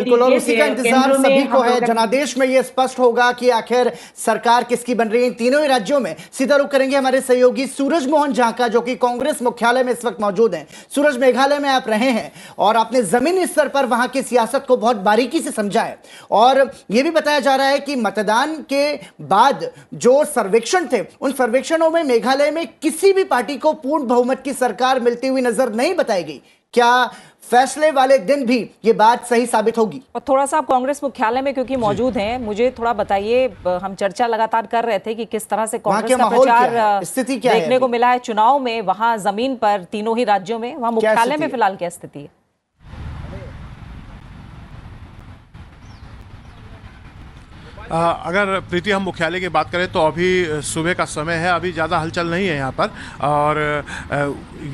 बिल्कुल, और उसी का इंतजार सभी को है। लोग जनादेश में ये स्पष्ट होगा कि आखिर सरकार किसकी बन रही है इन तीनों ही राज्यों में। सीधा रुख करेंगे हमारे सहयोगी सूरज मोहन झा का, जो कि कांग्रेस मुख्यालय में इस वक्त मौजूद हैं। सूरज, मेघालय में आप रहे हैं और आपने जमीनी स्तर पर वहां की सियासत को बहुत बारीकी से समझा है, और यह भी बताया जा रहा है कि मतदान के बाद जो सर्वेक्षण थे, उन सर्वेक्षणों में मेघालय में किसी भी पार्टी को पूर्ण बहुमत की सरकार मिलती हुई नजर नहीं बताई गई। क्या फैसले वाले दिन भी ये बात सही साबित होगी? और थोड़ा सा आप कांग्रेस मुख्यालय में क्योंकि मौजूद हैं, मुझे थोड़ा बताइए, हम चर्चा लगातार कर रहे थे कि किस तरह से कांग्रेस का प्रचार स्थिति क्या देखने को मिला है चुनाव में, वहां जमीन पर तीनों ही राज्यों में, वहां मुख्यालय में फिलहाल क्या स्थिति है? अगर प्रीति हम मुख्यालय की बात करें तो अभी सुबह का समय है, अभी ज़्यादा हलचल नहीं है यहाँ पर, और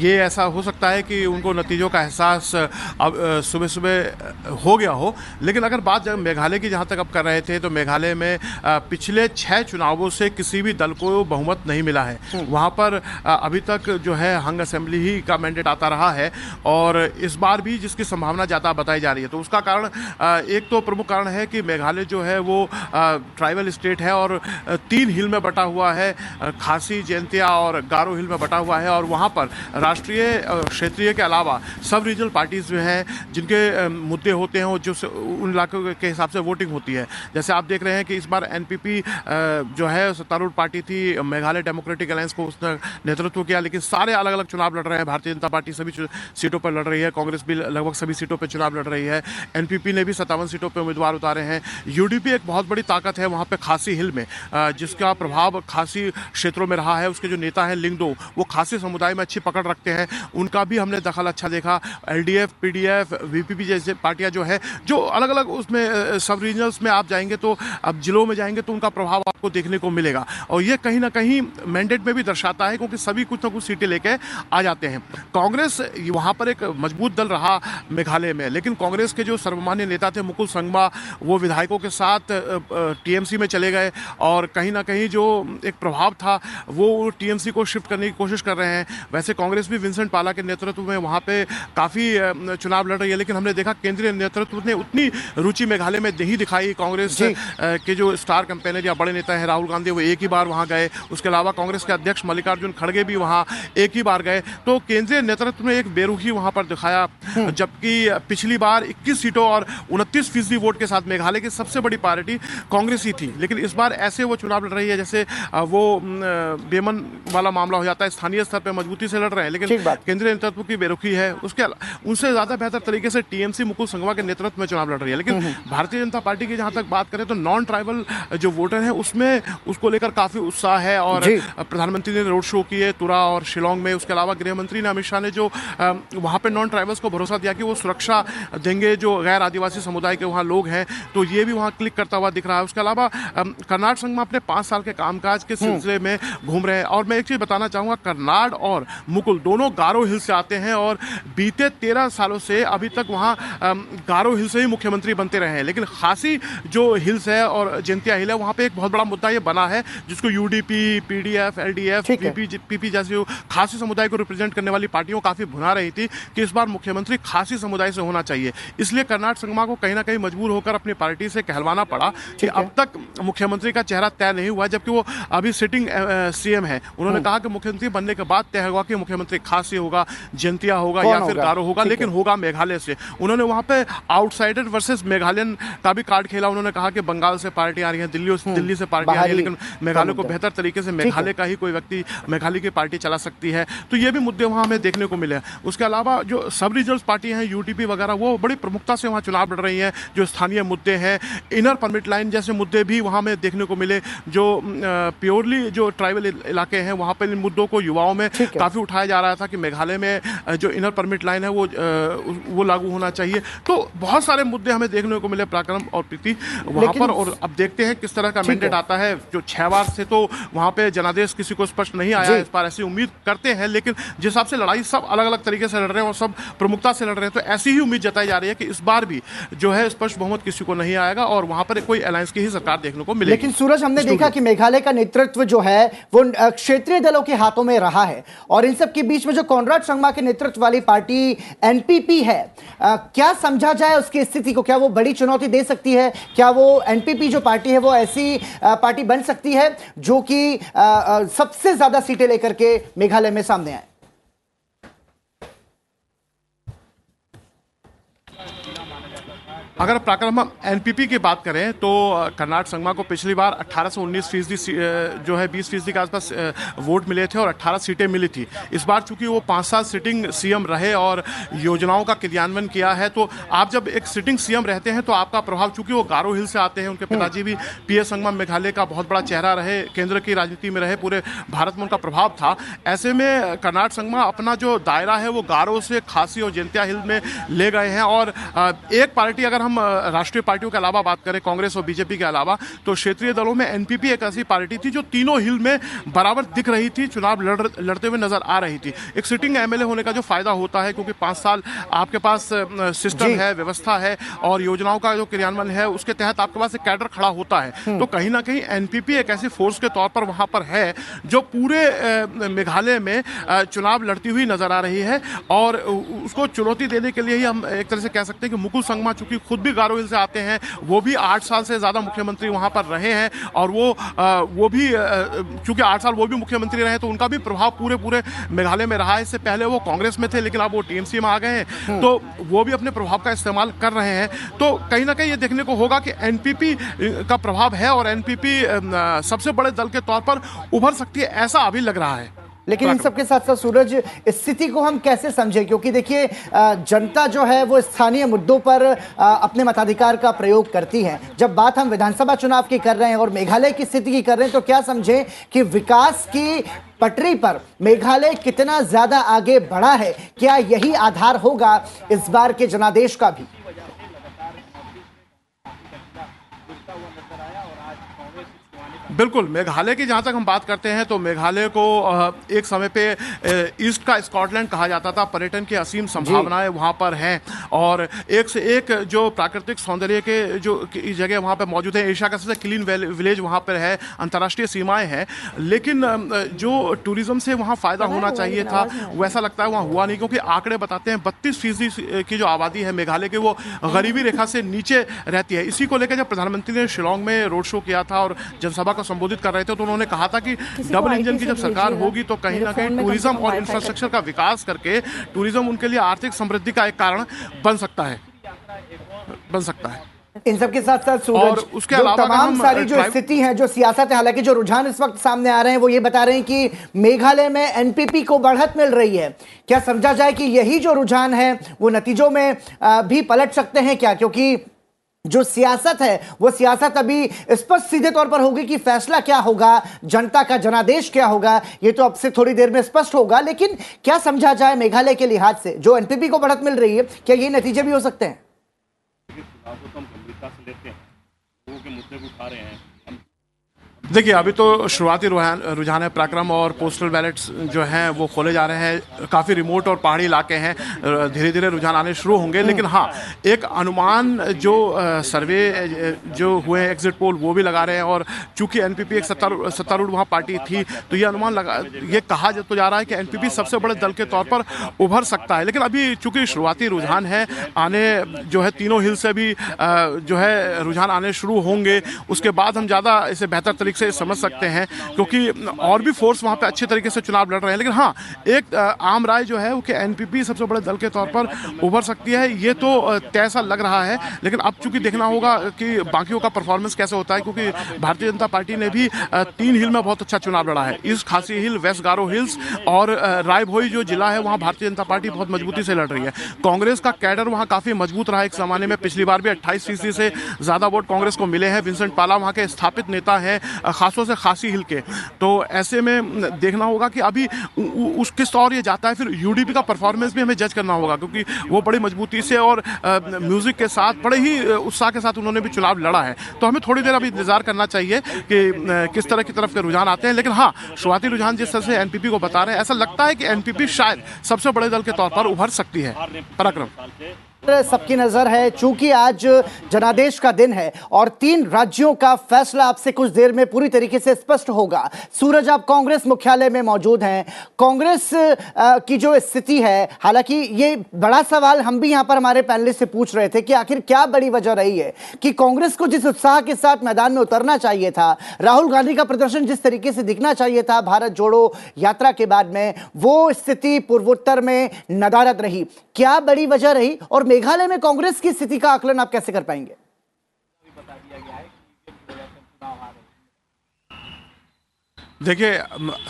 ये ऐसा हो सकता है कि उनको नतीजों का एहसास अब सुबह सुबह हो गया हो। लेकिन अगर बात जब मेघालय की जहाँ तक अब कर रहे थे, तो मेघालय में पिछले 6 चुनावों से किसी भी दल को बहुमत नहीं मिला है। वहाँ पर अभी तक जो है हंग असेंबली ही का मैंडेट आता रहा है, और इस बार भी जिसकी संभावना ज़्यादा बताई जा रही है। तो उसका कारण, एक तो प्रमुख कारण है कि मेघालय जो है वो ट्राइबल स्टेट है और 3 हिल में बटा हुआ है, खासी, जैंतिया और गारो हिल में बटा हुआ है, और वहाँ पर राष्ट्रीय क्षेत्रीय के अलावा सब रीजनल पार्टीज जो हैं जिनके मुद्दे होते हैं, वो जो उन इलाकों के हिसाब से वोटिंग होती है। जैसे आप देख रहे हैं कि इस बार एनपीपी जो है सत्तारूढ़ पार्टी थी, मेघालय डेमोक्रेटिक अलायंस को उसने नेतृत्व किया, लेकिन सारे अलग अलग चुनाव लड़ रहे हैं। भारतीय जनता पार्टी सभी सीटों पर लड़ रही है, कांग्रेस भी लगभग सभी सीटों पर चुनाव लड़ रही है, एनपीपी ने भी 57 सीटों पर उम्मीदवार उतारे हैं। यूडीपी एक बहुत बड़ी ताकत है वहाँ पे खासी हिल में, जिसका प्रभाव खासी क्षेत्रों में रहा है। उसके जो नेता हैं लिंगदो, वो खासी समुदाय में अच्छी पकड़ रखते हैं, उनका भी हमने दखल अच्छा देखा। एलडीएफ, पीडीएफ, वीपीपी जैसे पार्टियां जो है, जो अलग अलग उसमें सब रीजनल्स में आप जाएंगे, तो अब जिलों में जाएंगे तो उनका प्रभाव आपको देखने को मिलेगा, और ये कहीं ना कहीं मैंडेट में भी दर्शाता है, क्योंकि सभी कुछ ना कुछ सीटें लेके आ जाते हैं। कांग्रेस वहाँ पर एक मजबूत दल रहा मेघालय में, लेकिन कांग्रेस के जो सर्वमान्य नेता थे मुकुल संगमा, वो विधायकों के साथ टीएमसी में चले गए, और कहीं ना कहीं जो एक प्रभाव था वो टीएमसी को शिफ्ट करने की कोशिश कर रहे हैं। वैसे कांग्रेस भी विंसेंट पाला के नेतृत्व में वहाँ पे काफ़ी चुनाव लड़ रही है, लेकिन हमने देखा केंद्रीय नेतृत्व ने उतनी रुचि मेघालय में नहीं दिखाई। कांग्रेस के जो स्टार कैंपेनर या बड़े नेता हैं राहुल गांधी, वो एक ही बार वहाँ गए। उसके अलावा कांग्रेस के अध्यक्ष मल्लिकार्जुन खड़गे भी वहाँ एक ही बार गए। तो केंद्रीय नेतृत्व ने एक बेरुखी वहाँ पर दिखाया, जबकि पिछली बार 21 सीटों और 29% वोट के साथ मेघालय की सबसे बड़ी पार्टी कांग्रेस ही थी। लेकिन इस बार ऐसे वो चुनाव लड़ रही है जैसे वो बेमन वाला मामला हो जाता है, स्थानीय स्तर पर मजबूती से लड़ रहे हैं, लेकिन केंद्रीय नेतृत्व की बेरुखी है। उसके उनसे ज्यादा बेहतर तरीके से टीएमसी मुकुल संगमा के नेतृत्व में चुनाव लड़ रही है। लेकिन भारतीय जनता पार्टी की जहां तक बात करें तो नॉन ट्राइबल जो वोटर है उसमें उसको लेकर काफी उत्साह है, और प्रधानमंत्री ने रोड शो किए तुरा और शिलोंग में। उसके अलावा गृह मंत्री ने, अमित शाह ने, जो वहां पर नॉन ट्राइबल्स को भरोसा दिया कि वो सुरक्षा देंगे जो गैर आदिवासी समुदाय के वहाँ लोग हैं, तो ये भी वहाँ क्लिक करता हुआ दिख रहा है। उसके अलावा कर्नाड संगमा अपने 5 साल के कामकाज के सिलसिले में घूम रहे हैं। और मैं एक चीज बताना चाहूंगा, कर्नाड और मुकुल दोनों गारो हिल से आते हैं, और बीते 13 सालों से अभी तक वहां गारो हिल से ही मुख्यमंत्री बनते रहे हैं। लेकिन खासी जो हिल्स है और जैंतिया हिल है, वहां पे एक बहुत बड़ा मुद्दा ये बना है, जिसको यूडीपी, पीडीएफ, एलडीएफ, पीपी जैसी खासी समुदाय को रिप्रेजेंट करने वाली पार्टियों काफी भुना रही थी कि इस बार मुख्यमंत्री खासी समुदाय से होना चाहिए। इसलिए कर्नाड संगमा को कहीं ना कहीं मजबूर होकर अपनी पार्टी से कहलवाना पड़ा कि अब तक मुख्यमंत्री का चेहरा तय नहीं हुआ, जबकि वो अभी सिटिंग सीएम है। उन्होंने कहा कि मुख्यमंत्री बनने के बाद तय होगा कि मुख्यमंत्री खासी होगा, जैंतिया होगा या फिर गारो होगा, लेकिन होगा मेघालय से। उन्होंने वहां पे आउटसाइडर वर्सेस मेघालयन का भी कार्ड खेला। उन्होंने कहा कि बंगाल से पार्टी आ रही है, दिल्ली से पार्टी आ रही है, लेकिन मेघालय को बेहतर तरीके से मेघालय का ही कोई व्यक्ति मेघालय की पार्टी चला सकती है। तो ये भी मुद्दे वहां हमें देखने को मिले। उसके अलावा जो सब रीजनल पार्टी हैं, यूडीपी वगैरह, वो बड़ी प्रमुखता से वहां चुनाव लड़ रही हैं। जो स्थानीय मुद्दे हैं, इनर परमिट लाइन जैसे मुद्दे भी वहां में देखने को मिले। जो प्योरली जो ट्राइबल इलाके हैं वहां पर इन मुद्दों को युवाओं में काफी उठाया जा रहा था कि मेघालय में जो इनर परमिट लाइन है वो लागू होना चाहिए। तो बहुत सारे मुद्दे हमें देखने को मिले पराक्रम और प्रीति वहां पर। और अब देखते हैं किस तरह का मैंडेट आता है। जो 6 बार से तो वहां पे जनादेश किसी को स्पष्ट नहीं आया, इस बार ऐसी उम्मीद करते हैं, लेकिन जिस हिसाब से लड़ाई सब अलग अलग तरीके से लड़ रहे हैं और सब प्रमुखता से लड़ रहे हैं, तो ऐसी ही उम्मीद जताई जा रही है कि इस बार भी जो है स्पष्ट बहुमत किसी को नहीं आएगा और वहां पर कोई अलायंस अलायंस की ही सरकार देखने को मिलेगी। लेकिन सूरज, हमने देखा कि मेघालय का नेतृत्व जो है वो क्षेत्रीय दलों के हाथों में रहा है, और इन सब के बीच में जो कॉनराड संगमा के नेतृत्व वाली पार्टी एनपीपी है, क्या समझा जाए उसकी स्थिति को? क्या वो बड़ी चुनौती दे सकती है? क्या वो एनपीपी जो पार्टी है वो ऐसी पार्टी बन सकती है जो कि सबसे ज्यादा सीटें लेकर के मेघालय में सामने आए? अगर पराक्रम हम एनपीपी की बात करें तो कर्नाटक संगमा को पिछली बार 18 से 19% जो है 20% के आसपास वोट मिले थे और 18 सीटें मिली थी। इस बार चूंकि वो 5 साल सिटिंग सीएम रहे और योजनाओं का क्रियान्वयन किया है, तो आप जब एक सिटिंग सीएम रहते हैं तो आपका प्रभाव, चूंकि वो गारो हिल से आते हैं, उनके पिताजी भी पीएस संगमा मेघालय का बहुत बड़ा चेहरा रहे, केंद्र की राजनीति में रहे, पूरे भारत में उनका प्रभाव था। ऐसे में कर्नाटक संगमा अपना जो दायरा है वो गारो से खासी और जयंतिया हिल में ले गए हैं। और एक पार्टी, अगर हम राष्ट्रीय पार्टियों के अलावा बात करें, कांग्रेस और बीजेपी के अलावा, तो क्षेत्रीय दलों में एनपीपी एक ऐसी पार्टी थी जो तीनों हिल में बराबर दिख रही थी, चुनाव लड़ते हुए नजर आ रही थी। एक सिटिंग एमएलए होने का जो फायदा होता है, क्योंकि 5 साल आपके पास सिस्टम है, व्यवस्था है और योजनाओं का जो क्रियान्वयन है उसके तहत आपके पास एक कैडर खड़ा होता है, तो कहीं ना कहीं एनपीपी एक ऐसी फोर्स के तौर पर वहां पर है जो पूरे मेघालय में चुनाव लड़ती हुई नजर आ रही है। और उसको चुनौती देने के लिए ही हम एक तरह से कह सकते हैं कि मुकुल संगमा, चूंकि खुद भी गारो हिल से आते हैं, वो भी 8 साल से ज्यादा मुख्यमंत्री वहां पर रहे हैं, और वो भी चूंकि 8 साल वो भी मुख्यमंत्री रहे, तो उनका भी प्रभाव पूरे मेघालय में रहा है। इससे पहले वो कांग्रेस में थे, लेकिन अब वो टीएमसी में आ गए हैं, तो वो भी अपने प्रभाव का इस्तेमाल कर रहे हैं। तो कहीं ना कहीं ये देखने को होगा कि एनपीपी का प्रभाव है और एनपीपी सबसे बड़े दल के तौर पर उभर सकती है, ऐसा अभी लग रहा है। लेकिन इन सबके साथ साथ सूरज, स्थिति को हम कैसे समझें? क्योंकि देखिए, जनता जो है वो स्थानीय मुद्दों पर अपने मताधिकार का प्रयोग करती है। जब बात हम विधानसभा चुनाव की कर रहे हैं और मेघालय की स्थिति की कर रहे हैं, तो क्या समझें कि विकास की पटरी पर मेघालय कितना ज्यादा आगे बढ़ा है? क्या यही आधार होगा इस बार के जनादेश का भी? बिल्कुल, मेघालय की जहाँ तक हम बात करते हैं तो मेघालय को एक समय पे ईस्ट का स्कॉटलैंड कहा जाता था। पर्यटन की असीम संभावनाएं वहाँ पर हैं और एक से एक जो प्राकृतिक सौंदर्य के जो जगह वहाँ पर मौजूद है। एशिया का सबसे क्लीन विलेज वहाँ पर है, अंतर्राष्ट्रीय सीमाएं हैं, लेकिन जो टूरिज्म से वहाँ फ़ायदा होना चाहिए था वैसा लगता है वहाँ हुआ नहीं, क्योंकि आंकड़े बताते हैं 32% की जो आबादी है मेघालय की वो गरीबी रेखा से नीचे रहती है। इसी को लेकर जब प्रधानमंत्री ने शिलोंग में रोड शो किया था और जनसभा को संबोधित कर रहे थे, तो उन्होंने कहा था कि डबल इंजन की जब सरकार होगी तो कहीं ना कहीं टूरिज्म और इंफ्रास्ट्रक्चर का विकास करके टूरिज्म उनके लिए आर्थिक समृद्धि का एक कारण बन सकता है। इन सबके साथ साथ सूरज, उसके अलावा तमाम सारी जो स्थिति है, जो सियासत है, हालांकि जो रुझान इस वक्त सामने आ रहे हैं वो ये बता रहे हैं कि मेघालय में एनपीपी को बढ़त मिल रही है। क्या समझा जाए कि यही जो रुझान है वो नतीजों में भी पलट सकते हैं क्या? क्योंकि जो सियासत है वो सियासत अभी स्पष्ट सीधे तौर पर होगी कि फैसला क्या होगा, जनता का जनादेश क्या होगा, ये तो अब से थोड़ी देर में स्पष्ट होगा। लेकिन क्या समझा जाए मेघालय के लिहाज से जो एनपीपी को बढ़त मिल रही है, क्या ये नतीजे भी हो सकते हैं? लोगों के मुद्दे को उठा रहे हैं। देखिए, अभी तो शुरुआती रुझान है। पराक्रम और पोस्टल बैलेट्स जो हैं वो खोले जा रहे हैं। काफ़ी रिमोट और पहाड़ी इलाके हैं, धीरे धीरे रुझान आने शुरू होंगे। लेकिन हाँ, एक अनुमान जो सर्वे जो हुए एग्जिट पोल वो भी लगा रहे हैं, और चूंकि एनपीपी एक सत्तारूढ़ वहाँ पार्टी थी, तो ये अनुमान ये कहा तो जा रहा है कि एनपीपी सबसे बड़े दल के तौर पर उभर सकता है। लेकिन अभी चूंकि शुरुआती रुझान है, आने जो है तीनों हिल से भी जो है रुझान आने शुरू होंगे, उसके बाद हम ज़्यादा इसे बेहतर तरीके से समझ सकते हैं, क्योंकि और भी फोर्स वहां पे अच्छे तरीके से चुनाव लड़ रहे हैं। लेकिन हाँ, एक आम राय जो है वो कि एनपीपी सबसे बड़े दल के तौर पर उभर सकती है, ये तो तय सा लग रहा है। लेकिन अब चूंकि देखना होगा कि बाकियों का परफॉर्मेंस कैसे होता है, क्योंकि भारतीय जनता पार्टी ने भी 3 हिल में बहुत अच्छा चुनाव लड़ा है। ईस्ट खासी हिल, वेस्ट गारो हिल्स और रायभोई जो जिला है वहाँ भारतीय जनता पार्टी बहुत मजबूती से लड़ रही है। कांग्रेस का कैडर वहाँ काफी मजबूत रहा एक जमाने में। पिछली बार भी 28% से ज्यादा वोट कांग्रेस को मिले हैं। विंसेंट पाला वहाँ के स्थापित नेता हैं, खासतौर से खासी हिल के। तो ऐसे में देखना होगा कि अभी उस किस और ये जाता है। फिर यूडीपी का परफॉर्मेंस भी हमें जज करना होगा, क्योंकि वो बड़ी मजबूती से और म्यूजिक के साथ बड़े ही उत्साह के साथ उन्होंने भी चुनाव लड़ा है। तो हमें थोड़ी देर अभी इंतजार करना चाहिए कि किस तरह की तरफ के रुझान आते हैं। लेकिन हाँ, शुरुआती रुझान जिस तरह से एनपीपी को बता रहे हैं, ऐसा लगता है कि एनपीपी शायद सबसे बड़े दल के तौर पर उभर सकती है। पराक्रम। सबकी नजर है, चूंकि आज जनादेश का दिन है और 3 राज्यों का फैसला आपसे कुछ देर में पूरी तरीके से स्पष्ट होगा। सूरज, आप कांग्रेस मुख्यालय में मौजूद हैं। कांग्रेस की जो स्थिति है, हालांकि ये बड़ा सवाल हम भी यहां पर हमारे पैनलिस्ट से पूछ रहे थे कि आखिर क्या बड़ी वजह रही है कि कांग्रेस को जिस उत्साह के साथ मैदान में उतरना चाहिए था, राहुल गांधी का प्रदर्शन जिस तरीके से दिखना चाहिए था भारत जोड़ो यात्रा के बाद में, वो स्थिति पूर्वोत्तर में नदारद रही। क्या बड़ी वजह रही और मेघालय में कांग्रेस की स्थिति का आकलन आप कैसे कर पाएंगे? देखिए,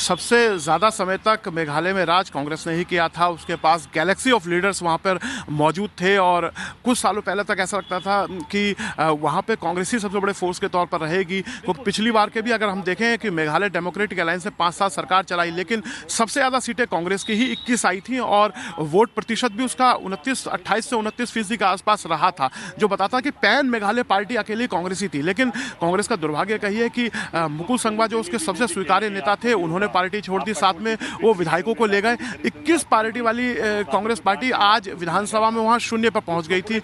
सबसे ज़्यादा समय तक मेघालय में राज कांग्रेस ने ही किया था। उसके पास गैलेक्सी ऑफ लीडर्स वहाँ पर मौजूद थे और कुछ सालों पहले तक ऐसा लगता था कि वहाँ पे कांग्रेस ही सबसे बड़े फोर्स के तौर पर रहेगी। तो पिछली बार के भी अगर हम देखें कि मेघालय डेमोक्रेटिक अलायंस से 5 साल सरकार चलाई, लेकिन सबसे ज़्यादा सीटें कांग्रेस की ही 21 आई थी और वोट प्रतिशत भी उसका 28 से 29% के आसपास रहा था, जो बताता कि पैन मेघालय पार्टी अकेली कांग्रेस ही थी। लेकिन कांग्रेस का दुर्भाग्य कहिए कि मुकुल संगमा जो उसके सबसे स्वीकार नेता थे, उन्होंने पार्टी छोड़ दी, साथ में वो विधायकों को ले गए। 21 पार्टी वाली कांग्रेस पार्टी आज विधानसभा में वहां 0 पर पहुंच गई थी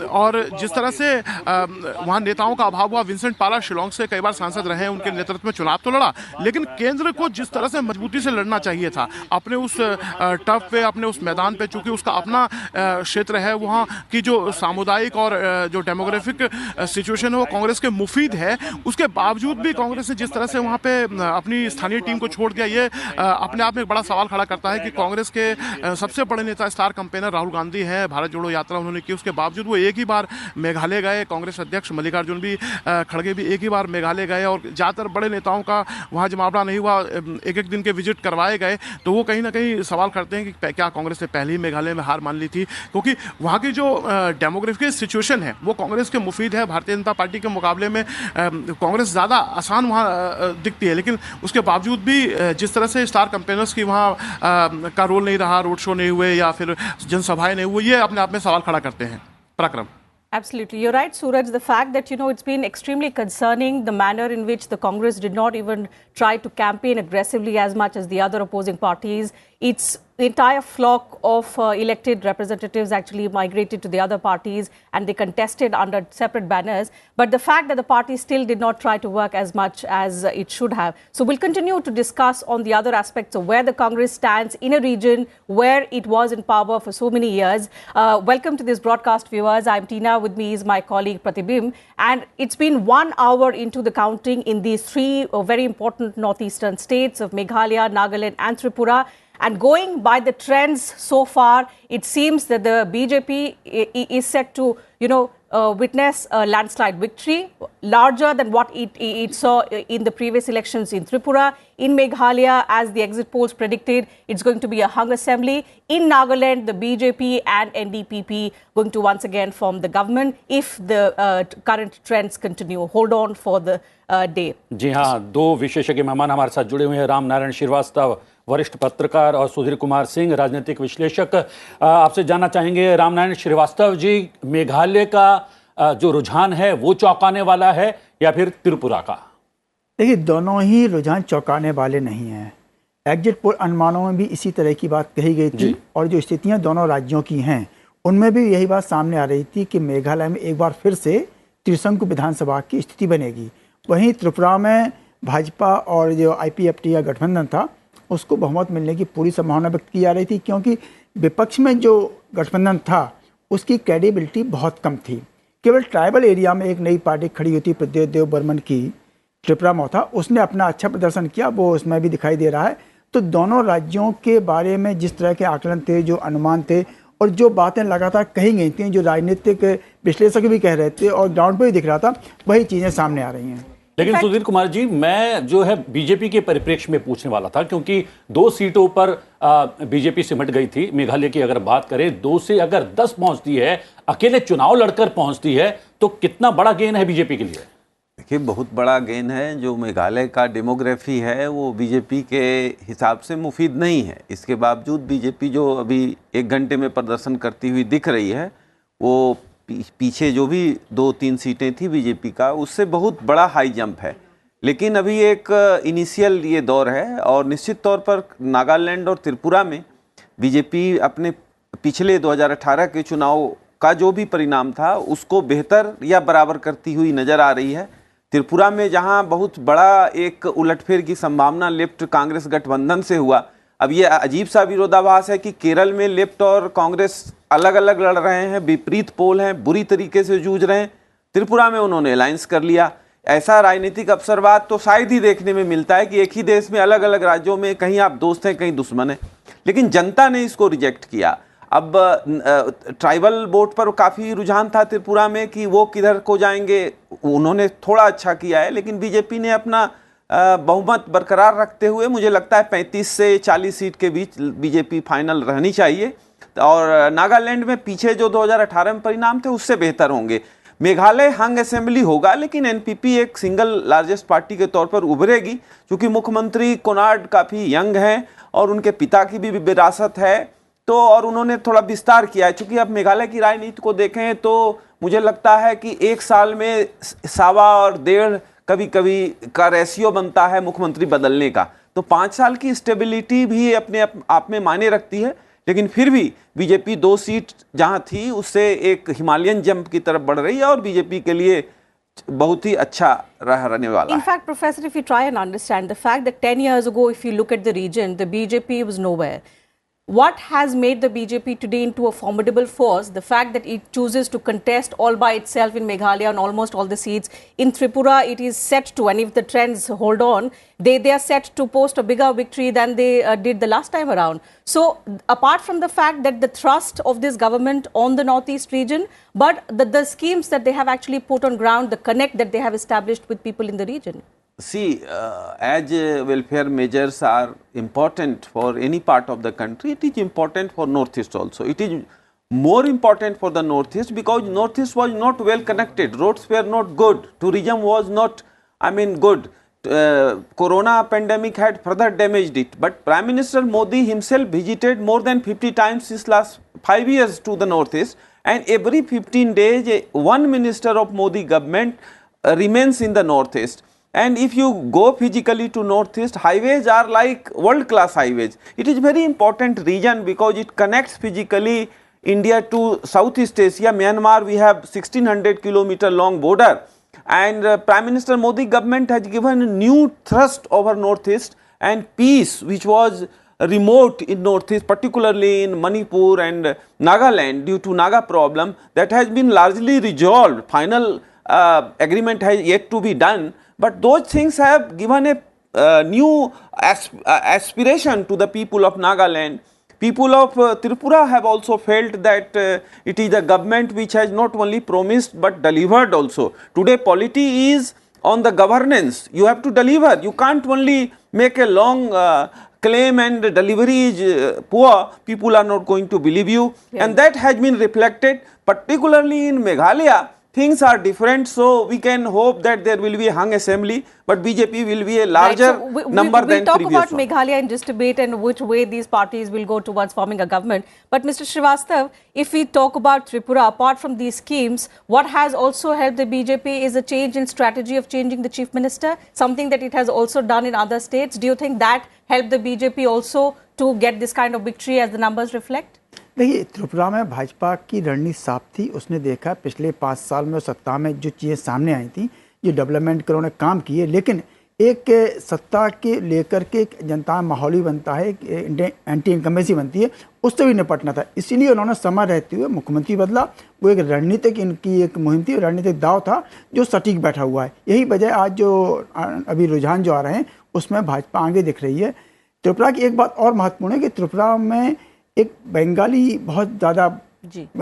और जिस तरह से वहां नेताओं का अभाव हुआ, विंसेंट पाला शिलोंग से कई बार सांसद रहे, उनके नेतृत्व में चुनाव तो लड़ा, लेकिन केंद्र को जिस तरह से मजबूती से लड़ना चाहिए था अपने उस टर्फ पे, अपने उस मैदान पे, चूंकि उसका अपना क्षेत्र है, वहां की जो सामुदायिक और जो डेमोग्राफिक सिचुएशन है वो कांग्रेस के मुफीद है, उसके बावजूद भी कांग्रेस ने जिस तरह से वहां पे अपनी स्थानीय टीम को छोड़ दिया, ये अपने आप में एक बड़ा सवाल खड़ा करता है कि कांग्रेस के सबसे बड़े नेता स्टार कैंपेनर राहुल गांधी हैं, भारत जोड़ो यात्रा उन्होंने की, उसके बावजूद वो एक ही बार मेघालय गए। कांग्रेस अध्यक्ष मल्लिकार्जुन भी खड़गे भी एक ही बार मेघालय गए और ज़्यादातर बड़े नेताओं का वहाँ जमावड़ा नहीं हुआ, एक दिन के विजिट करवाए गए। तो वो कहीं ना कहीं सवाल करते हैं कि क्या कांग्रेस ने पहले ही मेघालय में हार मान ली थी, क्योंकि वहाँ की जो डेमोग्राफिक सिचुएशन है वो कांग्रेस के मुफीद है। भारतीय जनता पार्टी के मुकाबले में कांग्रेस ज़्यादा आसान वहाँ दिखती है, लेकिन उसके बावजूद भी जिस तरह से स्टार कैंपेनर्स की वहाँ का रोल नहीं रहा, रोड शो नहीं हुए या फिर जनसभाएं नहीं हुई, ये अपने आप में सवाल खड़ा करते हैं। पराक्रम। Absolutely. You're right, Suraj. The fact that, it's been extremely concerning the manner in which the Congress did not even try to campaign aggressively as much as the other opposing parties. Its entire flock of elected representatives actually migrated to the other parties and they contested under separate banners. But the fact that the party still did not try to work as much as it should have. So we'll continue to discuss on the other aspects of where the Congress stands in a region where it was in power for so many years. Welcome to this broadcast, viewers. I'm Tina. With me is my colleague Pratibim. And it's been 1 hour into the counting in these 3 very important northeastern states of Meghalaya, Nagaland and Tripura. And going by the trends so far, it seems that the BJP is set to, witness a landslide victory, larger than what it saw in the previous elections in Tripura. In Meghalaya, as the exit polls predicted, it's going to be a hung assembly. In Nagaland, the BJP and NDPP going to once again form the government if the current trends continue. Hold on for the day. जी हाँ, 2 विशेषज्ञ मेहमान हमारे साथ जुड़े हुए हैं, राम नारायण श्रीवास्तव, वरिष्ठ पत्रकार, और सुधीर कुमार सिंह, राजनीतिक विश्लेषक। आपसे जानना चाहेंगे राम नारायण श्रीवास्तव जी, मेघालय का जो रुझान है वो चौंकाने वाला है या फिर त्रिपुरा का? देखिए, दोनों ही रुझान चौंकाने वाले नहीं हैं। एग्जिट पोल अनुमानों में भी इसी तरह की बात कही गई थी और जो स्थितियां दोनों राज्यों की हैं उनमें भी यही बात सामने आ रही थी कि मेघालय में एक बार फिर से त्रिशंकु विधानसभा की स्थिति बनेगी। वहीं त्रिपुरा में भाजपा और जो IPFT का गठबंधन था उसको बहुमत मिलने की पूरी संभावना व्यक्त की जा रही थी, क्योंकि विपक्ष में जो गठबंधन था उसकी क्रेडिबिलिटी बहुत कम थी। केवल ट्राइबल एरिया में एक नई पार्टी खड़ी हुई थी, प्रद्योत देव बर्मन की, त्रिपुरा में था, उसने अपना अच्छा प्रदर्शन किया, वो उसमें भी दिखाई दे रहा है। तो दोनों राज्यों के बारे में जिस तरह के आकलन थे, जो अनुमान थे और जो बातें लगातार कही गई थी, जो राजनीतिक विश्लेषक भी कह रहे थे और ग्राउंड पर भी दिख रहा था, वही चीज़ें सामने आ रही हैं। लेकिन सुधीर कुमार जी, मैं जो है बीजेपी के परिप्रेक्ष्य में पूछने वाला था, क्योंकि 2 सीटों पर बीजेपी सिमट गई थी। मेघालय की अगर बात करें, 2 से अगर 10 पहुंचती है, अकेले चुनाव लड़कर पहुंचती है, तो कितना बड़ा गेन है बीजेपी के लिए? देखिए, बहुत बड़ा गेन है। जो मेघालय का डेमोग्राफी है वो बीजेपी के हिसाब से मुफीद नहीं है। इसके बावजूद बीजेपी जो अभी 1 घंटे में प्रदर्शन करती हुई दिख रही है, वो पीछे जो भी 2-3 सीटें थी बीजेपी का, उससे बहुत बड़ा हाई जंप है। लेकिन अभी एक इनिशियल ये दौर है और निश्चित तौर पर नागालैंड और त्रिपुरा में बीजेपी अपने पिछले 2018 के चुनाव का जो भी परिणाम था उसको बेहतर या बराबर करती हुई नजर आ रही है। त्रिपुरा में जहां बहुत बड़ा एक उलटफेर की संभावना लेफ्ट कांग्रेस गठबंधन से हुआ, अब ये अजीब सा विरोधाभास है कि केरल में लेफ्ट और कांग्रेस अलग अलग लड़ रहे हैं, विपरीत पोल हैं, बुरी तरीके से जूझ रहे हैं। त्रिपुरा में उन्होंने अलायंस कर लिया। ऐसा राजनीतिक अवसरवाद तो शायद ही देखने में मिलता है कि एक ही देश में अलग अलग राज्यों में कहीं आप दोस्त हैं कहीं दुश्मन हैं, लेकिन जनता ने इसको रिजेक्ट किया। अब ट्राइबल वोट पर काफ़ी रुझान था त्रिपुरा में कि वो किधर को जाएंगे, उन्होंने थोड़ा अच्छा किया है, लेकिन बीजेपी ने अपना बहुमत बरकरार रखते हुए मुझे लगता है 35 से 40 सीट के बीच बीजेपी फाइनल रहनी चाहिए। और नागालैंड में पीछे जो 2018 में परिणाम थे उससे बेहतर होंगे। मेघालय हंग असेंबली होगा, लेकिन एनपीपी एक सिंगल लार्जेस्ट पार्टी के तौर पर उभरेगी, क्योंकि मुख्यमंत्री कोनार्ड काफ़ी यंग हैं और उनके पिता की भी विरासत है, तो और उन्होंने थोड़ा विस्तार किया है। चूंकि अब मेघालय की राजनीति को देखें तो मुझे लगता है कि एक साल में 1.25 और 1.5 कभी कभी का रेशियो बनता है मुख्यमंत्री बदलने का, तो 5 साल की स्टेबिलिटी भी अपने आप में मायने रखती है। लेकिन फिर भी बीजेपी 2 सीट जहां थी उससे एक हिमालयन जंप की तरफ बढ़ रही है और बीजेपी के लिए बहुत ही अच्छा रहने वाला है। In fact, Professor, if you try and understand the fact that 10 years ago, if you look at the region, the BJP was nowhere. What has made the BJP today into a formidable force? The fact that it chooses to contest all by itself in Meghalaya on almost all the seats. In Tripura, it is set to, and if the trends hold on, they are set to post a bigger victory than they did the last time around. So, apart from the fact that the thrust of this government on the northeast region, but the schemes that they have actually put on ground, the connect that they have established with people in the region. See, as welfare measures are important for any part of the country, it is important for Northeast also. It is more important for the Northeast because Northeast was not well connected. Roads were not good. Tourism was not, good. Corona pandemic had further damaged it. But Prime Minister Modi himself visited more than 50 times since last 5 years to the Northeast, and every 15 days, one minister of Modi government remains in the Northeast. And if you go physically to Northeast, highways are like world-class highways. It is very important region because it connects physically India to Southeast Asia. Myanmar, we have 1600 kilometer long border, and Prime Minister Modi government has given a new thrust over Northeast, and peace which was remote in Northeast, particularly in Manipur and Nagaland due to Naga problem, that has been largely resolved. Final agreement has yet to be done. But those things have given a new aspiration to the people of Nagaland. People of Tripura have also felt that it is a government which has not only promised but delivered also. Today polity is on the governance. You have to deliver. You can't only make a long claim and delivery is poor. People are not going to believe you. Yeah. And that has been reflected particularly in Meghalaya. Things are different, so we can hope that there will be a hung assembly, but BJP will be a larger number than previous one. We'll talk about Meghalaya in just a bit and which way these parties will go towards forming a government. But Mr. Srivastav, if we talk about Tripura, apart from these schemes, what has also helped the BJP is a change in strategy of changing the chief minister, something that it has also done in other states. Do you think that helped the BJP also to get this kind of victory as the numbers reflect? देखिए, त्रिपुरा में भाजपा की रणनीति साफ थी। उसने देखा पिछले 5 साल में सत्ता में जो चीज़ें सामने आई थी, जो डेवलपमेंट के उन्होंने काम किए, लेकिन एक सत्ता के लेकर के एक जनता में माहौल ही बनता है, एंटी इनकम्बेंसी बनती है, उससे भी निपटना था। इसीलिए उन्होंने समय रहते हुए मुख्यमंत्री बदला। वो एक रणनीतिक इनकी एक मुहिम थी, रणनीतिक दाव था जो सटीक बैठा हुआ है। यही वजह आज जो अभी रुझान जो आ रहे हैं उसमें भाजपा आगे दिख रही है। त्रिपुरा की एक बात और महत्वपूर्ण है कि त्रिपुरा में एक बंगाली बहुत ज़्यादा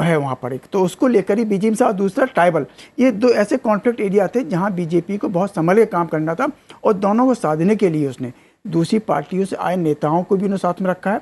है वहाँ पर, एक तो उसको लेकर ही बीजेपी से, और दूसरा ट्राइबल, ये 2 ऐसे कॉन्फ्लिक्ट एरिया थे जहाँ बीजेपी को बहुत संभल के काम करना था, और दोनों को साधने के लिए उसने दूसरी पार्टियों से आए नेताओं को भी उन्होंने साथ में रखा है।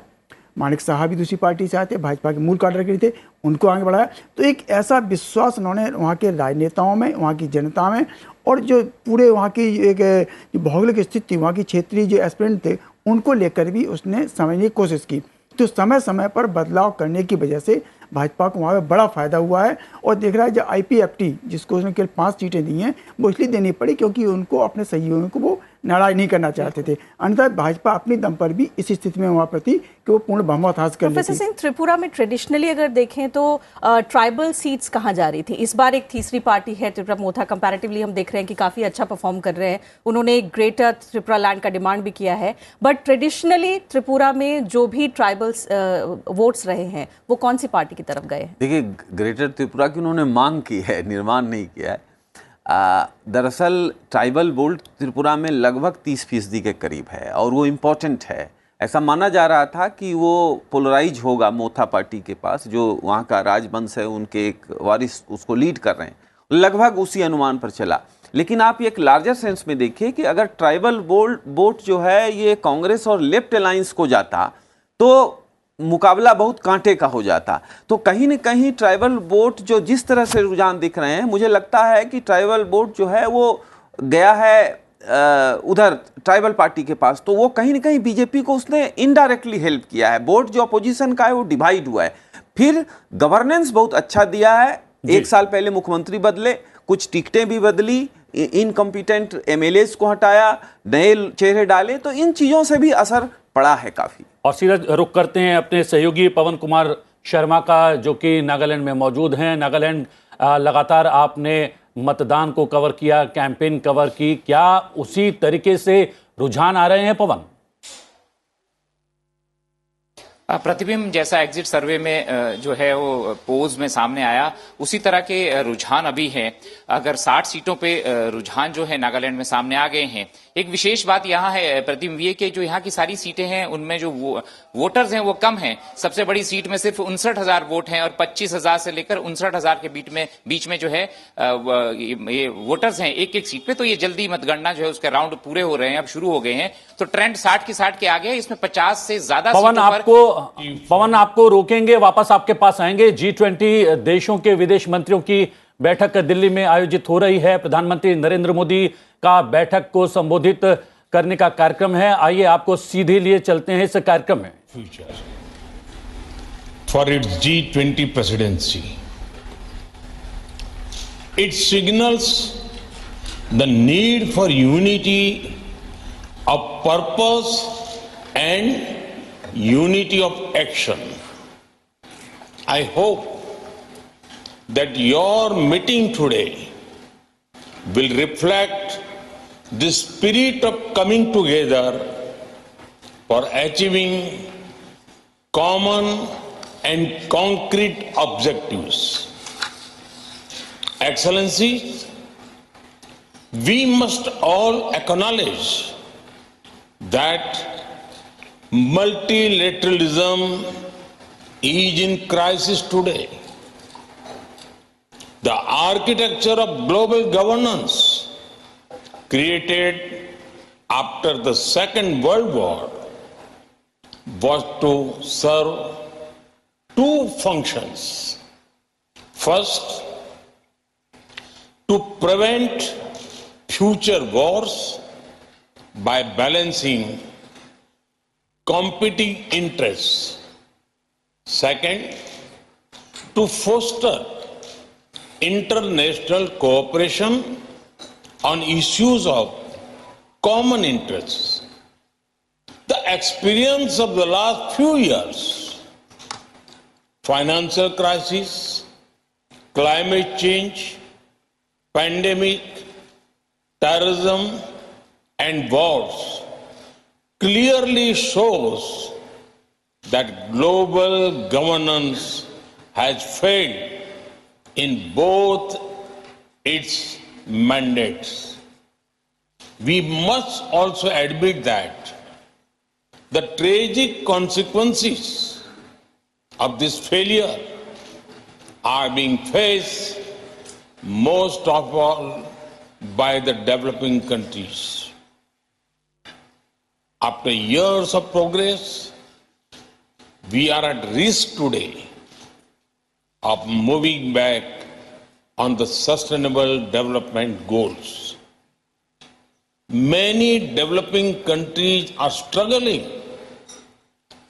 मानिक साहब भी दूसरी पार्टी से आए थे, भाजपा के मूल कार्यकर्ता थे, उनको आगे बढ़ाया। तो एक ऐसा विश्वास उन्होंने वहाँ के राजनेताओं में, वहाँ की जनता में, और जो पूरे वहाँ की एक भौगोलिक स्थिति, वहाँ की क्षेत्रीय जो एस्पिरेंट थे, उनको लेकर भी उसने समझने की कोशिश की। तो समय समय पर बदलाव करने की वजह से भाजपा को वहाँ पर बड़ा फायदा हुआ है। और देख रहा है जो IPFT जिसको उसने केवल 5 सीटें दी हैं, वो इसलिए देनी पड़ी क्योंकि उनको अपने सहयोगियों को वो नाराज नहीं करना चाहते थे। अन्यथा भाजपा अपनी दम पर भी इस स्थिति में वहाँ प्रति कि वो पूर्ण बहुमत हासिल कर प्रोफेसर लेती। सिंह, त्रिपुरा में ट्रेडिशनली अगर देखें तो ट्राइबल सीट्स कहाँ जा रही थी? इस बार एक तीसरी पार्टी है त्रिपुरा मोथा, कंपैरेटिवली हम देख रहे हैं कि काफी अच्छा परफॉर्म कर रहे हैं। उन्होंने एक ग्रेटर त्रिपुरा लैंड का डिमांड भी किया है, बट ट्रेडिशनली त्रिपुरा में जो भी ट्राइबल्स वोट्स रहे हैं वो कौन सी पार्टी की तरफ गए हैं? देखिए, ग्रेटर त्रिपुरा की उन्होंने मांग की है, निर्माण नहीं किया है। दरअसल ट्राइबल वोट त्रिपुरा में लगभग 30% के करीब है और वो इम्पोर्टेंट है। ऐसा माना जा रहा था कि वो पोलराइज होगा मोथा पार्टी के पास, जो वहाँ का राजवंश है, उनके एक वारिस उसको लीड कर रहे हैं, लगभग उसी अनुमान पर चला। लेकिन आप एक लार्जर सेंस में देखिए कि अगर ट्राइबल वोट जो है ये कांग्रेस और लेफ्ट अलायंस को जाता तो मुकाबला बहुत कांटे का हो जाता। तो कहीं न कहीं ट्राइबल वोट जो जिस तरह से रुझान दिख रहे हैं, मुझे लगता है कि ट्राइबल वोट जो है वो गया है उधर ट्राइबल पार्टी के पास, तो वो कहीं न कहीं बीजेपी को उसने इनडायरेक्टली हेल्प किया है। वोट जो अपोजिशन का है वो डिवाइड हुआ है। फिर गवर्नेंस बहुत अच्छा दिया है। 1 साल पहले मुख्यमंत्री बदले, कुछ टिकटें भी बदली, इनकम्पिटेंट एमएलएस को हटाया, नए चेहरे डाले, तो इन चीज़ों से भी असर पड़ा है काफ़ी। और सीधा रुख करते हैं अपने सहयोगी पवन कुमार शर्मा का, जो कि नागालैंड में मौजूद हैं। नागालैंड लगातार आपने मतदान को कवर किया, कैंपेन कवर की, क्या उसी तरीके से रुझान आ रहे हैं पवन? प्रतिबिंब जैसा एग्जिट सर्वे में जो है वो पोज में सामने आया, उसी तरह के रुझान अभी हैं। अगर 60 सीटों पे रुझान जो है नागालैंड में सामने आ गए हैं। एक विशेष बात यहाँ है प्रतिबिंब ये कि जो यहाँ की सारी सीटें हैं उनमें जो वोटर्स हैं वो कम हैं। सबसे बड़ी सीट में सिर्फ 59,000 वोट हैं और 25,000 से लेकर 59,000 के बीच में जो है ये वोटर्स हैं एक एक सीट पे। तो ये जल्दी मतगणना जो है उसके राउंड पूरे हो रहे हैं, अब शुरू हो गए हैं। तो ट्रेंड 60 की 60 के आगे है। इसमें 50 से ज्यादा पवन आपको रोकेंगे, वापस आपके पास आएंगे। G20 देशों के विदेश मंत्रियों की बैठक दिल्ली में आयोजित हो रही है। प्रधानमंत्री नरेंद्र मोदी का बैठक को संबोधित करने का कार्यक्रम है। आइए आपको सीधे लिए चलते हैं इस कार्यक्रम में। Future for its G20 presidency. It signals the need for unity of purpose and unity of action. I hope that your meeting today will reflect the spirit of coming together for achieving common and concrete objectives. Excellencies, we must all acknowledge that multilateralism is in crisis today. The architecture of global governance created after the Second World War was to serve two functions. First, to prevent future wars by balancing competing interests. Second, to foster international cooperation on issues of common interests. The experience of the last few years, financial crisis, climate change, pandemic, terrorism, and wars clearly shows that global governance has failed in both its mandates. We must also admit that the tragic consequences of this failure are being faced most of all by the developing countries. After years of progress, we are at risk today of moving back on the sustainable development goals. Many developing countries are struggling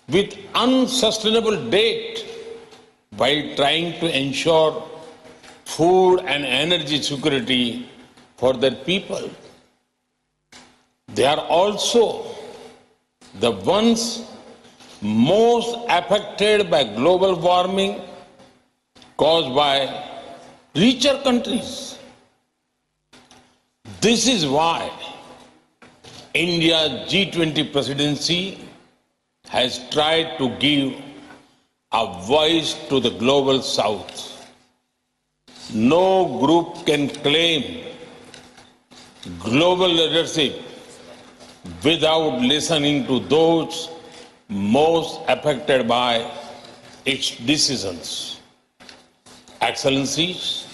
with unsustainable debt while trying to ensure food and energy security for their people. They are also the ones most affected by global warming caused by richer countries. This is why India's G20 presidency has tried to give a voice to the global south. No group can claim global leadership without listening to those most affected by its decisions. Excellencies,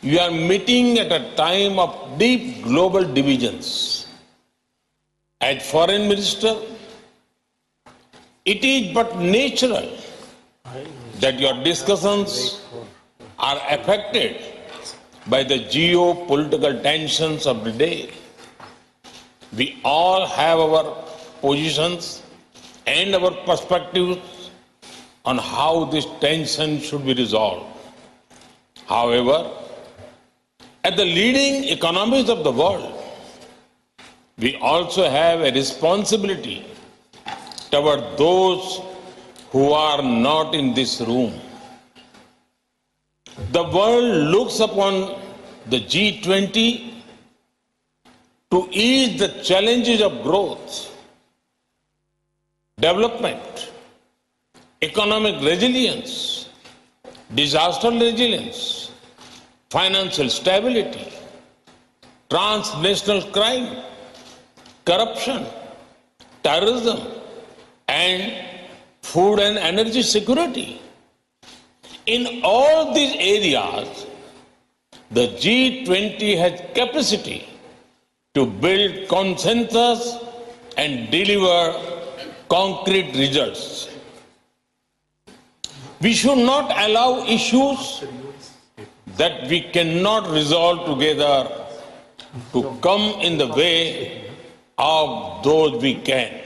you are meeting at a time of deep global divisions. As Foreign Minister, it is but natural that your discussions are affected by the geopolitical tensions of the day. We all have our positions and our perspectives on how this tension should be resolved. However, at the leading economies of the world, we also have a responsibility toward those who are not in this room. The world looks upon the G20 to ease the challenges of growth, development, economic resilience, disaster resilience, financial stability, transnational crime, corruption, terrorism, and food and energy security. In all these areas, the G20 has capacity to build consensus and deliver concrete results. We should not allow issues that we cannot resolve together to come in the way of those we can.